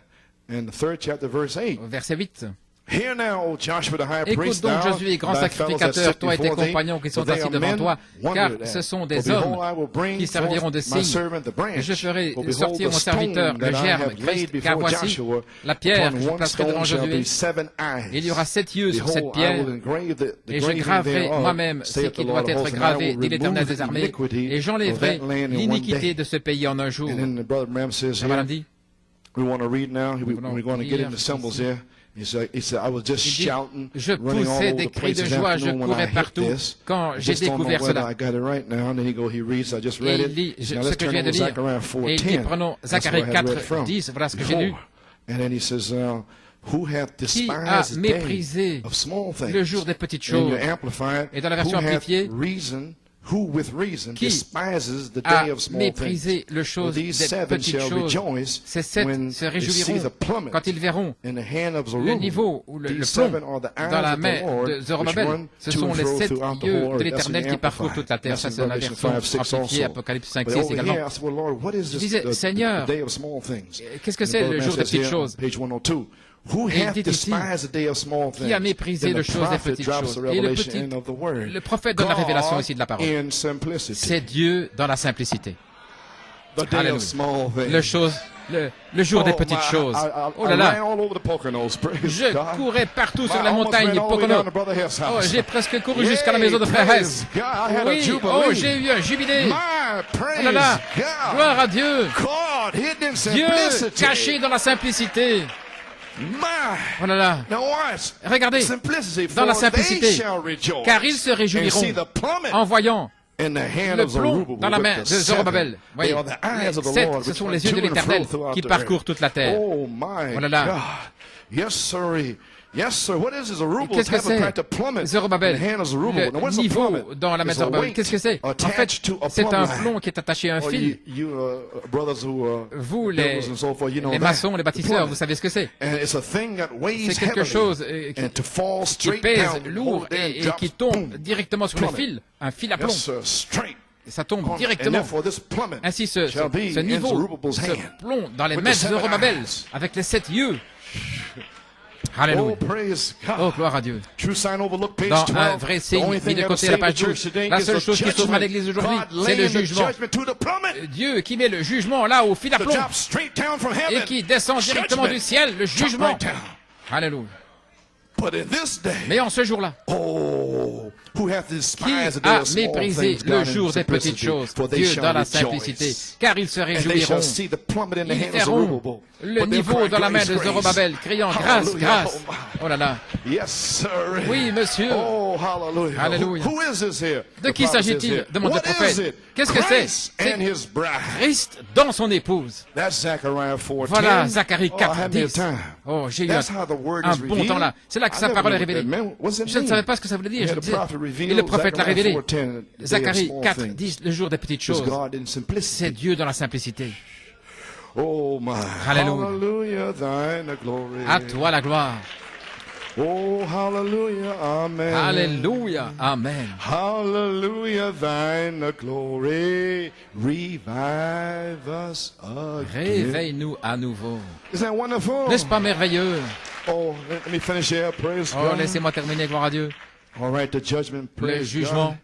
And the third chapter, verse 8. Verset 8. Hear now, O Joshua the high Écoute priest, donc, thou, Josué, grand thy fellows that sacrificateur, sit toi et tes before thee, compagnons qui for sont they assis are devant men toi, car wondered ce at. sont For des behold, hommes I will bring qui serviront forth de my signes. servant the branch. Je ferai For behold, sortir the mon serviteur, stone le that I germe, have laid Christ, car before voici Joshua, la pierre upon que je one placerai devant stone shall Josué. be seven eyes. Il y aura 7 yeux sur cette Behold, I pierre, will engrave the et je graving graverai thereof, moi-même ce saith qui the doit Lord of être hosts, and I gravé, will dit l'Éternel remove des the armées, iniquity et j'enlèverai of that land in one l'iniquité day. de ce pays en un jour. And then the brother Branham says La madame here, dit, we want to read now. voulons We're going to get lire into symbols ici. here. He said, I was just il dit, shouting, je running all poussais over des the cris place de this joie, je afternoon when I courais hit partout this. quand I j'ai just don't know découvert whether cela. I got it right now. And then he reads, I just Et read il it. lit Now ce let's que je turn viens de over lire. Zechariah Et il dit, 4:10. prenons That's Zacharie where I had read from 4:10, voilà ce que j'ai lu. before. And then he says, who hath Qui a despised the day méprisé of small things? le jour des petites And you choses? amplify it, Et dans la version who hath amplifiée, reason, who with reason qui despises the a day of small méprisé things? le For chose these des seven petites shall choses. rejoice Ces 7 when se they see réjouiront the plummet quand ils verront in the hand of le Zerubbabel. niveau ou le These plomb seven are the eyes dans la of the main Lord, de which Zorobabel. run Ce to sont and les fro 7 throughout the yeux whole de earth. l'Éternel That's qui parcourent amplified. toute la terre. That's Ça, in c'est la Revelation version 5:6 amplifiée, also. Apocalypse But 5:6 over également. here, I said, well, Lord, what is Je this, disais, the Seigneur, day of small things? qu'est-ce que And c'est the le brother jour des says petites here, choses? Page 102. Who Et il hath dit ici, despised the day of small things? qui a méprisé Then le the chose des prophet petites drops choses? the Et le revelation in of the word. le prophète donne la révélation God ici de la parole. in simplicity. C'est Dieu dans la simplicité. The day Alléluia. of small things. Le jour des petites my, choses. Oh là I là, ran all over the Poconos. Praise je God. courais partout sur I la almost montagne ran all the way down Pocono. to Brother Hess' Oh, house. j'ai presque couru jusqu'à la maison de Frère Hess. Praise God, I had a Oui, jubilee. oh, j'ai eu un jubilé. My Oh praise là là, God. gloire à Dieu. God hidden in Dieu simplicity. caché dans la simplicité. My. Oh là là, Now watch. regardez, Simplicity, dans la for they simplicité, shall rejoice car ils se and réjouiront see the plummet en voyant in the hand le of plomb Zerubbabel dans la with main the de seven. Zorobabel. They Voyez, are the eyes of the les 7, Lord ce which sont run les yeux to de and fro l'Éternel throughout qui the parcourent earth. toute la terre. Oh my Oh là là. God. Yes, sir. Yes, sir. What is it? Zerubbabel Qu'est-ce que have a kind of plummet c'est? Zorobabel, in the hand of Zerubbabel. Now, le what's a niveau plummet? dans la main de It's a Zorobabel, weight qu'est-ce que c'est? En fait, attached to a c'est plumb un line. plomb qui est attaché à un Oh, fil. you brothers who Vous, builders and so forth, you know les that. maçons, les The bâtisseurs, plummet. vous savez ce que c'est. And it's a thing that weighs C'est quelque heavily. chose And to fall qui straight pèse down, lourd hold there, et drops, qui tombe boom. directement sur le Plummet. fil, un fil à plomb. Yes, sir. Straight. Et ça tombe And directement. therefore this plummet Ainsi, shall be ce in niveau Zerubbabel's se hand. plomb dans les with mains the de seven Zorobabel eyes. avec les 7 yeux. Oh, Alléluia. praise God. Oh, gloire à Dieu. True sign overlook page Dans 12. un vrai The signe only mis thing de that'll côté à la save page the church 12. today La is seule the chose qui sauvera l'Église judgment. aujourd'hui, God c'est le laying the jugement. judgment to the plummet. Dieu qui met le jugement là au fil à The plomb drop straight down from et heaven. qui descend directement Judgment. du ciel, le jugement. right down. Alléluia. But in this day, Mais en ce jour-là, oh, Qui a méprisé le jour des petites choses? Dieu dans la simplicité, car ils se réjouiront. Ils verront le niveau dans la main de Zorobabel, criant grâce, grâce. Oh là là. Oui, monsieur. Alléluia. De qui s'agit-il? Demande le prophète. Qu'est-ce que c'est? C'est Christ dans son épouse. Voilà, Zacharie 4, 10. Oh, j'ai eu un bon temps là. C'est là que sa parole est révélée. Je ne savais pas ce que ça voulait dire. Je disais, et le prophète l'a révélé. Zacharie 4, 10, le jour des petites choses. C'est Dieu dans la simplicité. Alléluia. À toi la gloire. Oh, hallelujah, amen. Alléluia, amen. Hallelujah, thine the glory. Revive us again. Réveille-nous à nouveau. Isn't that wonderful? N'est-ce pas merveilleux? Oh, let me finish here. Praise Oh, God. laissez-moi terminer, gloire à Dieu. All right, the judgment, Le praise jugement, God.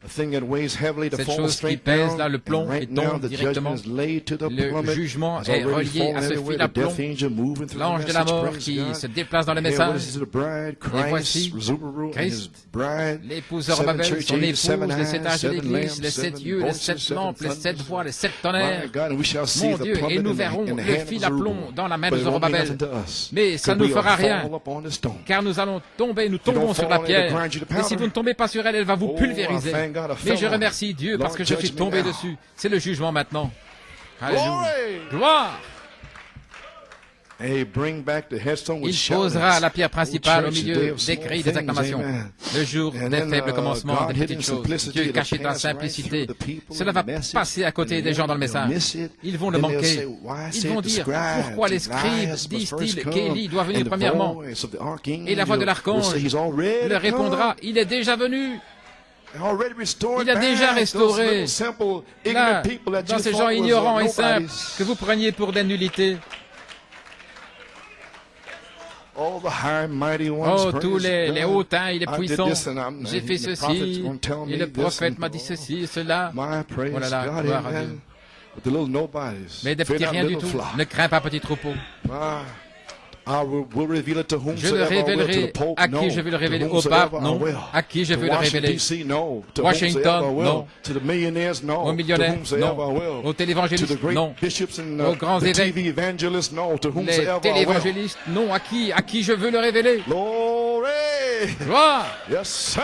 A thing that weighs heavily to cette fall chose qui straight pèse down. là, le plomb, And right qui tombe now, the directement. judgment is laid to the Le plummet. jugement It's est already relié fallen à ce everywhere. fil à The death plomb. angel moving through the L'ange de la message, mort praise qui God. se déplace dans le Here, message. what is it, the bride, Et voici Christ, Zerubbabel, and his Christ, bride, l'épouse seven Zorobabel, church son ages, épouse, seven les 7 eyes, âges de seven l'église, lamps, les seven 7 yeux, les voices, 7 seven lampes, les 7 thunders. voix, les 7 My tonnerres. God, and we shall see Mon the Dieu, et plummet nous in the verrons hand le of fil à plomb Zerubbabel. dans la main But de it won't be Zorobabel. nothing to us. Mais ça ne Because nous we fera will rien, fall upon the stone. car nous allons tomber, nous don't tombons sur la fall, it'll pierre. grind you to Et si powder. vous ne tombez pas sur elle, elle va vous Oh, pulvériser. I thank God I Mais fell je on her. remercie Dieu parce que je Lord, suis judge me tombé now. dessus. C'est le jugement maintenant. Alléluia. Glory! Gloire! Hey, bring back the headstone with Il posera la pierre principale au church, day milieu of des small cris des things, acclamations. amen. Le jour And des then, faibles commencements, God des hidden petites choses. simplicity Dieu to caché dans la pass right simplicité. through the people Cela va and miss it. passer à côté And des gens dans le they'll message. miss it. Ils vont le Then they'll manquer. say, why Ils say vont the dire, scribes, pourquoi les scribes Elias must disent-ils first qu'Élie doit come? venir And the premièrement? voice of the archangel Et la voix de l'archange will say, he's already leur répondra, il est déjà venu. come. Already restored Il a déjà back restauré. those little simple, Là, ignorant people that dans you ces thought gens was, ignorants et simples nobodies. que vous preniez pour des nullités. All the high, mighty ones, Oh, praise tous les God. hautains et les I did puissants. this and J'ai fait the prophet's ceci, gonna tell me et le this prophète and m'a dit oh, ceci et cela. My praise Oh là là, God, gloire à amen. Dieu. But the little nobodies, Mais des fear petits not rien du little tout. flock. Ne crains pas, petit troupeau. Ah, I will reveal it to Je le whomsoever I will, to révélerai the Pope, à no. qui je veux le To révéler. Au whomsoever pape, I non. will. À qui je To veux le Washington, révéler. D.C., no. To Washington, whomsoever I will. non. To the millionaires, no. Aux millionnaires, To whomsoever non. I will. Aux To télévangélistes, the great non. bishops and Aux grands the évêques. TV evangelists, no. To Les whomsoever I will. télévangélistes, non. À qui je veux le révéler. Glory! Gloire! Yes, sir.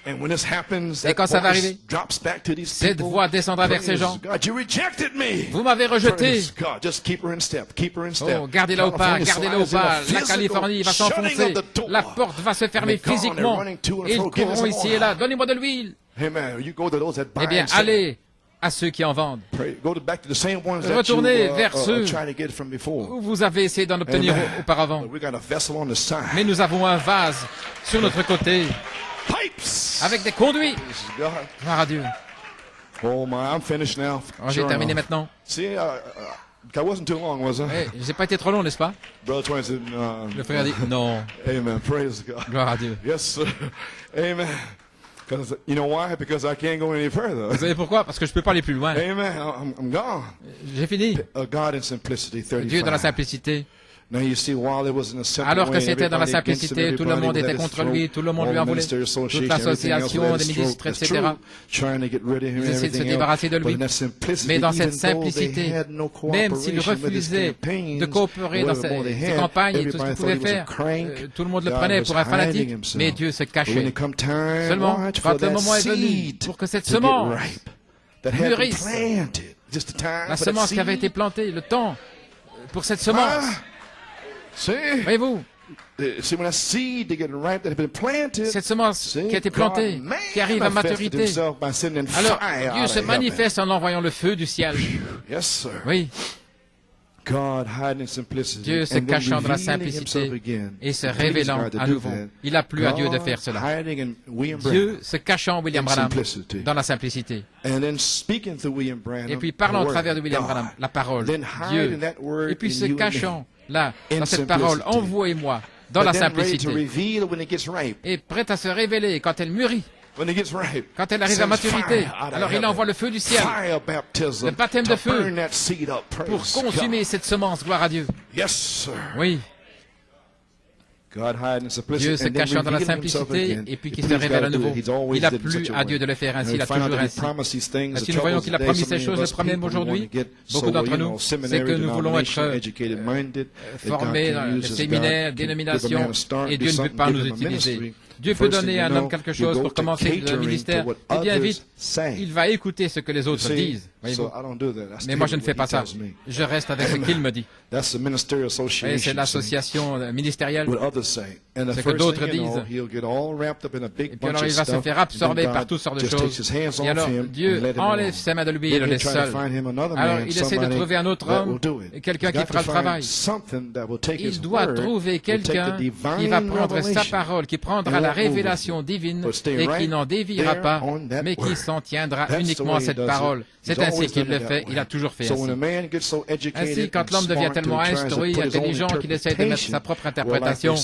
And when this happens, Et that quand ça va voice arriver, drops back to these cette people. voix descendra vers ces Praise gens. God, you rejected me. Vous m'avez rejeté. Praise God, just keep her in step, keep her in step. Oh, gardez-la au pas, California gardez-la au slides in a pas. La physical Californie va shutting s'enfoncer. of the door. La porte va se fermer And they're gone, physiquement. they're running to and Et ils fro, give us courront some ici oil. et là. Donnez-moi de l'huile. Amen. You go to those that buy Eh bien, and sell. allez à ceux qui en vendent. Pray. Go back to the same ones that Retournez you vers ceux trying to get from before. où vous avez essayé d'en obtenir Amen. auparavant. But we got a vessel on the side. Mais nous avons un vase sur notre côté Pipes. avec des conduits. Praise God. Gloire à Dieu. Oh my, I'm finished now. Oh, j'ai Sure terminé enough. maintenant. See, that wasn't too long, was it? Eh, j'ai pas été trop long, n'est-ce pas? Brother Twain said, Le frère dit non. Amen. Praise God. Gloire à Dieu. Yes, sir. Amen. Because you know why? Because I can't go any further. Vous savez pourquoi? Parce que je peux pas aller plus loin. Amen. I'm gone. J'ai fini. God in simplicity, 35. Dieu dans la simplicité. Now you see, while it was in a simple Alors que way, c'était dans la everybody against him, simplicité, tout le monde everybody était was at his contre lui, throat, tout le monde lui all en voulait. ministers, association, Toute everything else l'association was at des his ministres, throat. That's etc. true. Trying to get rid of him and Ils essaient de se everything débarrasser de else. lui. But in that simplicity, Mais dans even cette though they simplicité, had no même s'il cooperation with his refusait campaigns, de coopérer dans whatever more ses they had, campagnes et tout ce qu'il everybody pouvait thought he was a faire, crank. tout le monde le God prenait was pour un hiding fanatique, himself. mais Dieu se But when cachait. it come time, Seulement, watch quand for le that moment est venu seed pour que cette to get semence ripe, that had been mûrisse, planted. Just the time la for that semence qui avait seed. été plantée, le temps pour cette semence, Ah, see? voyez-vous, See, when that seed to get ripe that had been planted, cette semence see, qui a été plantée, God qui arrive à manifested maturité, himself by sending alors fire Dieu out se of heaven. manifeste en envoyant le feu du ciel. Yes, sir. Oui, God hiding in simplicity, Dieu se and then cachant dans la revealing simplicité himself again. et se Please, révélant God, to à do nouveau. that. Il a plu à Dieu de faire God cela. hiding in William Dieu Branham se cachant en William in Branham simplicity. dans la simplicité. And then speaking through William Branham, Et puis parlant au the travers de word, William God. Branham, la parole, Then Dieu. hiding that word Et puis in se you and cachant me. là, In dans cette parole, en simplicity. vous et moi, dans But la then ready to simplicité. reveal when it gets ripe. Et prête à se révéler quand elle mûrit, When it gets ripe. quand elle arrive à sends maturité. fire out of Alors il heaven. envoie le feu du ciel Fire baptism Le baptême to de feu burn that seed up. pour Praise consumer God. cette semence, gloire à Dieu. Yes, sir. Oui, Dieu se cachant dans la simplicité et puis qui se révèle à nouveau. Il a plu à Dieu de le faire ainsi, il a toujours ainsi. Si nous voyons qu'il a promis ces choses, le problème aujourd'hui, beaucoup d'entre nous, c'est que nous voulons être formés dans les séminaires, dénominations, et Dieu ne veut pas nous utiliser. Dieu peut donner à un homme quelque chose pour commencer le ministère, et bien vite, il va écouter ce que les autres disent. Voyez-vous. Mais moi, je ne fais pas ça. Je reste avec ce qu'il me dit. Et c'est l'association ministérielle, ce que d'autres disent. Et puis alors, il va se faire absorber par toutes sortes de choses. Et alors, Dieu enlève ses mains de lui et le laisse seul. Alors, il essaie de trouver un autre homme, quelqu'un qui fera le travail. Il doit trouver quelqu'un qui va prendre sa parole, qui prendra la révélation divine et qui n'en déviera pas, mais qui s'en tiendra uniquement à cette parole. C'est ainsi qu'il le fait, il a toujours fait ainsi. Ainsi, quand l'homme devient tellement instruit, intelligent, qu'il essaie de mettre sa propre interprétation,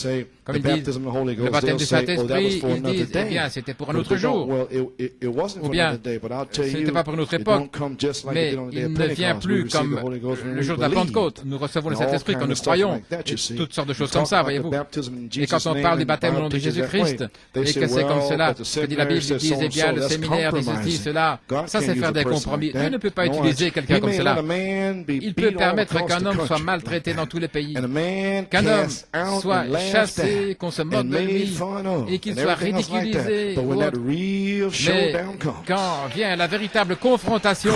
comme ils disent, le baptême du Saint-Esprit, ils disent, eh bien, c'était pour un autre jour, ou bien, c'était pas pour une autre époque, mais il ne vient plus comme le jour de la Pentecôte. Nous recevons le Saint-Esprit quand nous croyons, et toutes sortes de choses comme ça, voyez-vous. Et quand on parle du baptême au nom de Jésus-Christ, et que c'est comme cela, que dit la Bible, ils disent, eh bien, le séminaire dit ceci, cela, ça c'est faire des compromis. Dieu ne peut pas utiliser quelqu'un comme cela. Il peut permettre qu'un homme soit maltraité dans tous les pays, qu'un homme soit chassé, qu'on se moque de lui et qu'il soit ridiculisé. Mais quand vient la véritable confrontation,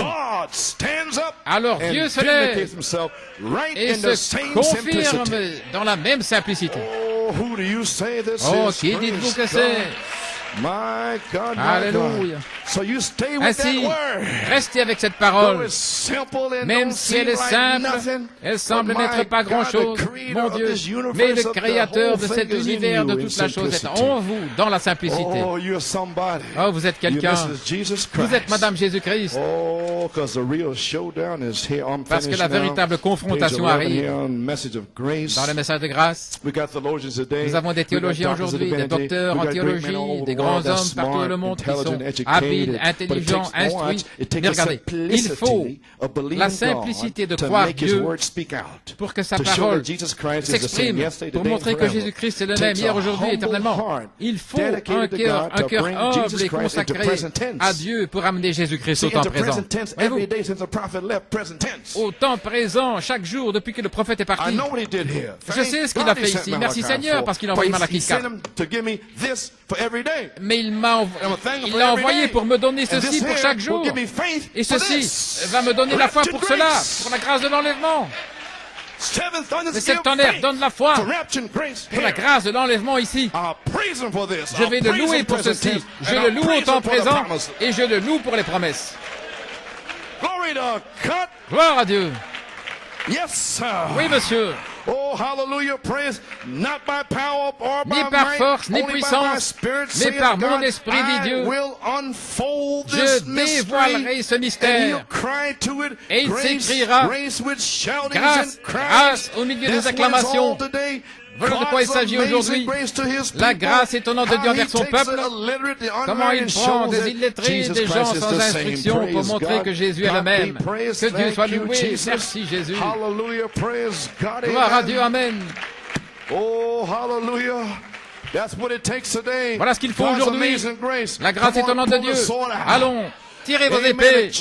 alors Dieu se lève et se confirme dans la même simplicité. Oh, qui dites-vous que c'est? Alléluia. Ainsi, restez avec cette parole. Même si elle est simple, elle semble n'être pas grand-chose, mon Dieu, mais le Créateur de cet univers, de toute la chose, est en vous, dans la simplicité. Oh, vous êtes quelqu'un. Vous êtes Madame Jésus-Christ. Parce que la véritable confrontation arrive. Dans le message de grâce, nous avons des théologiens aujourd'hui, des docteurs en théologie, des grands hommes partout dans le monde qui sont habiles, intelligents, instruits. Mais regardez, il faut la simplicité de croire Dieu pour que sa parole s'exprime, pour montrer que Jésus-Christ est le même hier, aujourd'hui, éternellement. Il faut un cœur humble et consacré à Dieu pour amener Jésus-Christ au temps présent. Au temps présent, chaque jour, depuis que le prophète est parti. Je sais ce qu'il a fait ici. Merci Seigneur, parce qu'il a envoyé Malachie 4. Mais il l'a envoyé pour me donner ceci pour chaque jour. Et ceci va me donner la foi pour cela, pour la grâce de l'enlèvement. Le sept tonnerres donne la foi pour la grâce de l'enlèvement ici. Je vais le louer pour ceci. Je le loue au temps présent et je le loue pour les promesses. Gloire à Dieu. Oui, monsieur. Oh, hallelujah, praise, not by power or by ni par might, force, ni only puissance, by my spirit, mais par mon God, esprit, dit Dieu. I will unfold Je this dévoilerai ce mystery, and mystère. he'll cry to it, Et il grace, s'écriera, grace with shoutings grâce, and cries. grâce au milieu des That's what it's acclamations. all today. Voilà de quoi il s'agit aujourd'hui. La grâce étonnante de Dieu envers son peuple. Comment il prend des illettrés, des gens sans instruction pour montrer que Jésus est le même. Que Dieu soit loué. Merci Jésus. Gloire à Dieu. Amen. Oh, hallelujah. Voilà ce qu'il faut aujourd'hui. La grâce étonnante de Dieu. Allons. Tirez vos épées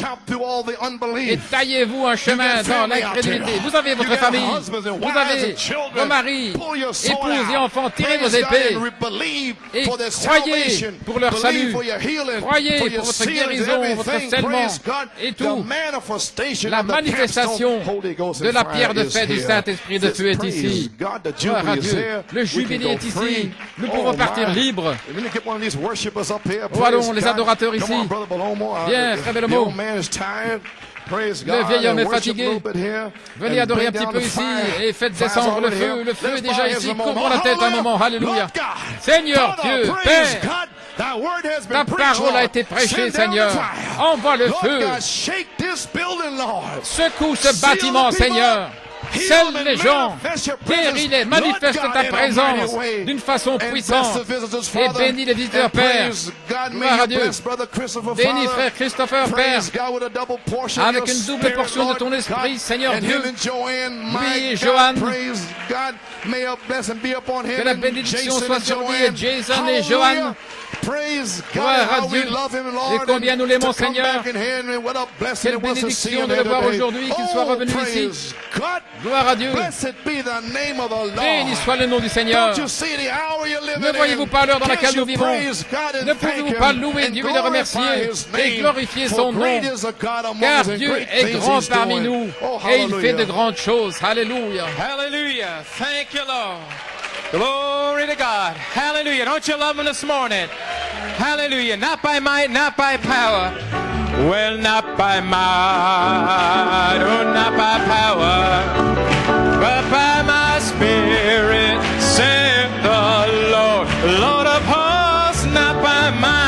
et taillez-vous un chemin dans l'incrédulité. Vous avez votre famille, vous avez vos maris, épouses et enfants. Tirez vos épées et croyez pour leur salut. Croyez pour votre guérison, votre scellement et tout. La manifestation de la pierre de fête du Saint-Esprit de feu est ici. Gloire à Dieu. Le jubilé est ici. Nous pouvons partir libres. Oh, allons, les adorateurs ici. Bien, frère Bellomo. Le vieil homme est fatigué. Venez adorer un petit peu ici et faites descendre le feu. Le feu est déjà ici. Couvrons la tête un moment. Alléluia. Seigneur Dieu, Père, ta parole a été prêchée, Seigneur. Envoie le feu. Secoue ce bâtiment, Seigneur. Scelle les gens, guéris-les, manifeste ta présence d'une façon puissante et bénis les visiteurs, Père. Gloire à Dieu. Bénis frère Christopher, Père, avec une double portion de ton esprit, Seigneur Dieu. Lui et Joanne, Que la bénédiction soit sur lui et Jason et Johan. Gloire à Dieu. Et combien nous l'aimons, Seigneur. Quelle bénédiction de le voir aujourd'hui, qu'il soit revenu ici. Gloire à Dieu. Béni soit le nom du Seigneur. Ne voyez-vous pas l'heure dans laquelle nous vivons? Ne pouvez-vous pas louer Dieu et le remercier et glorifier son nom? Car Dieu est grand parmi nous et il fait de grandes choses. Alléluia. Hallelujah. Thank you, Lord. Glory to God. Hallelujah. Don't you love him this morning? Hallelujah. Not by might, not by power. Well, not by might, or not by power, but by my spirit, saith the Lord. Lord of hosts, not by might.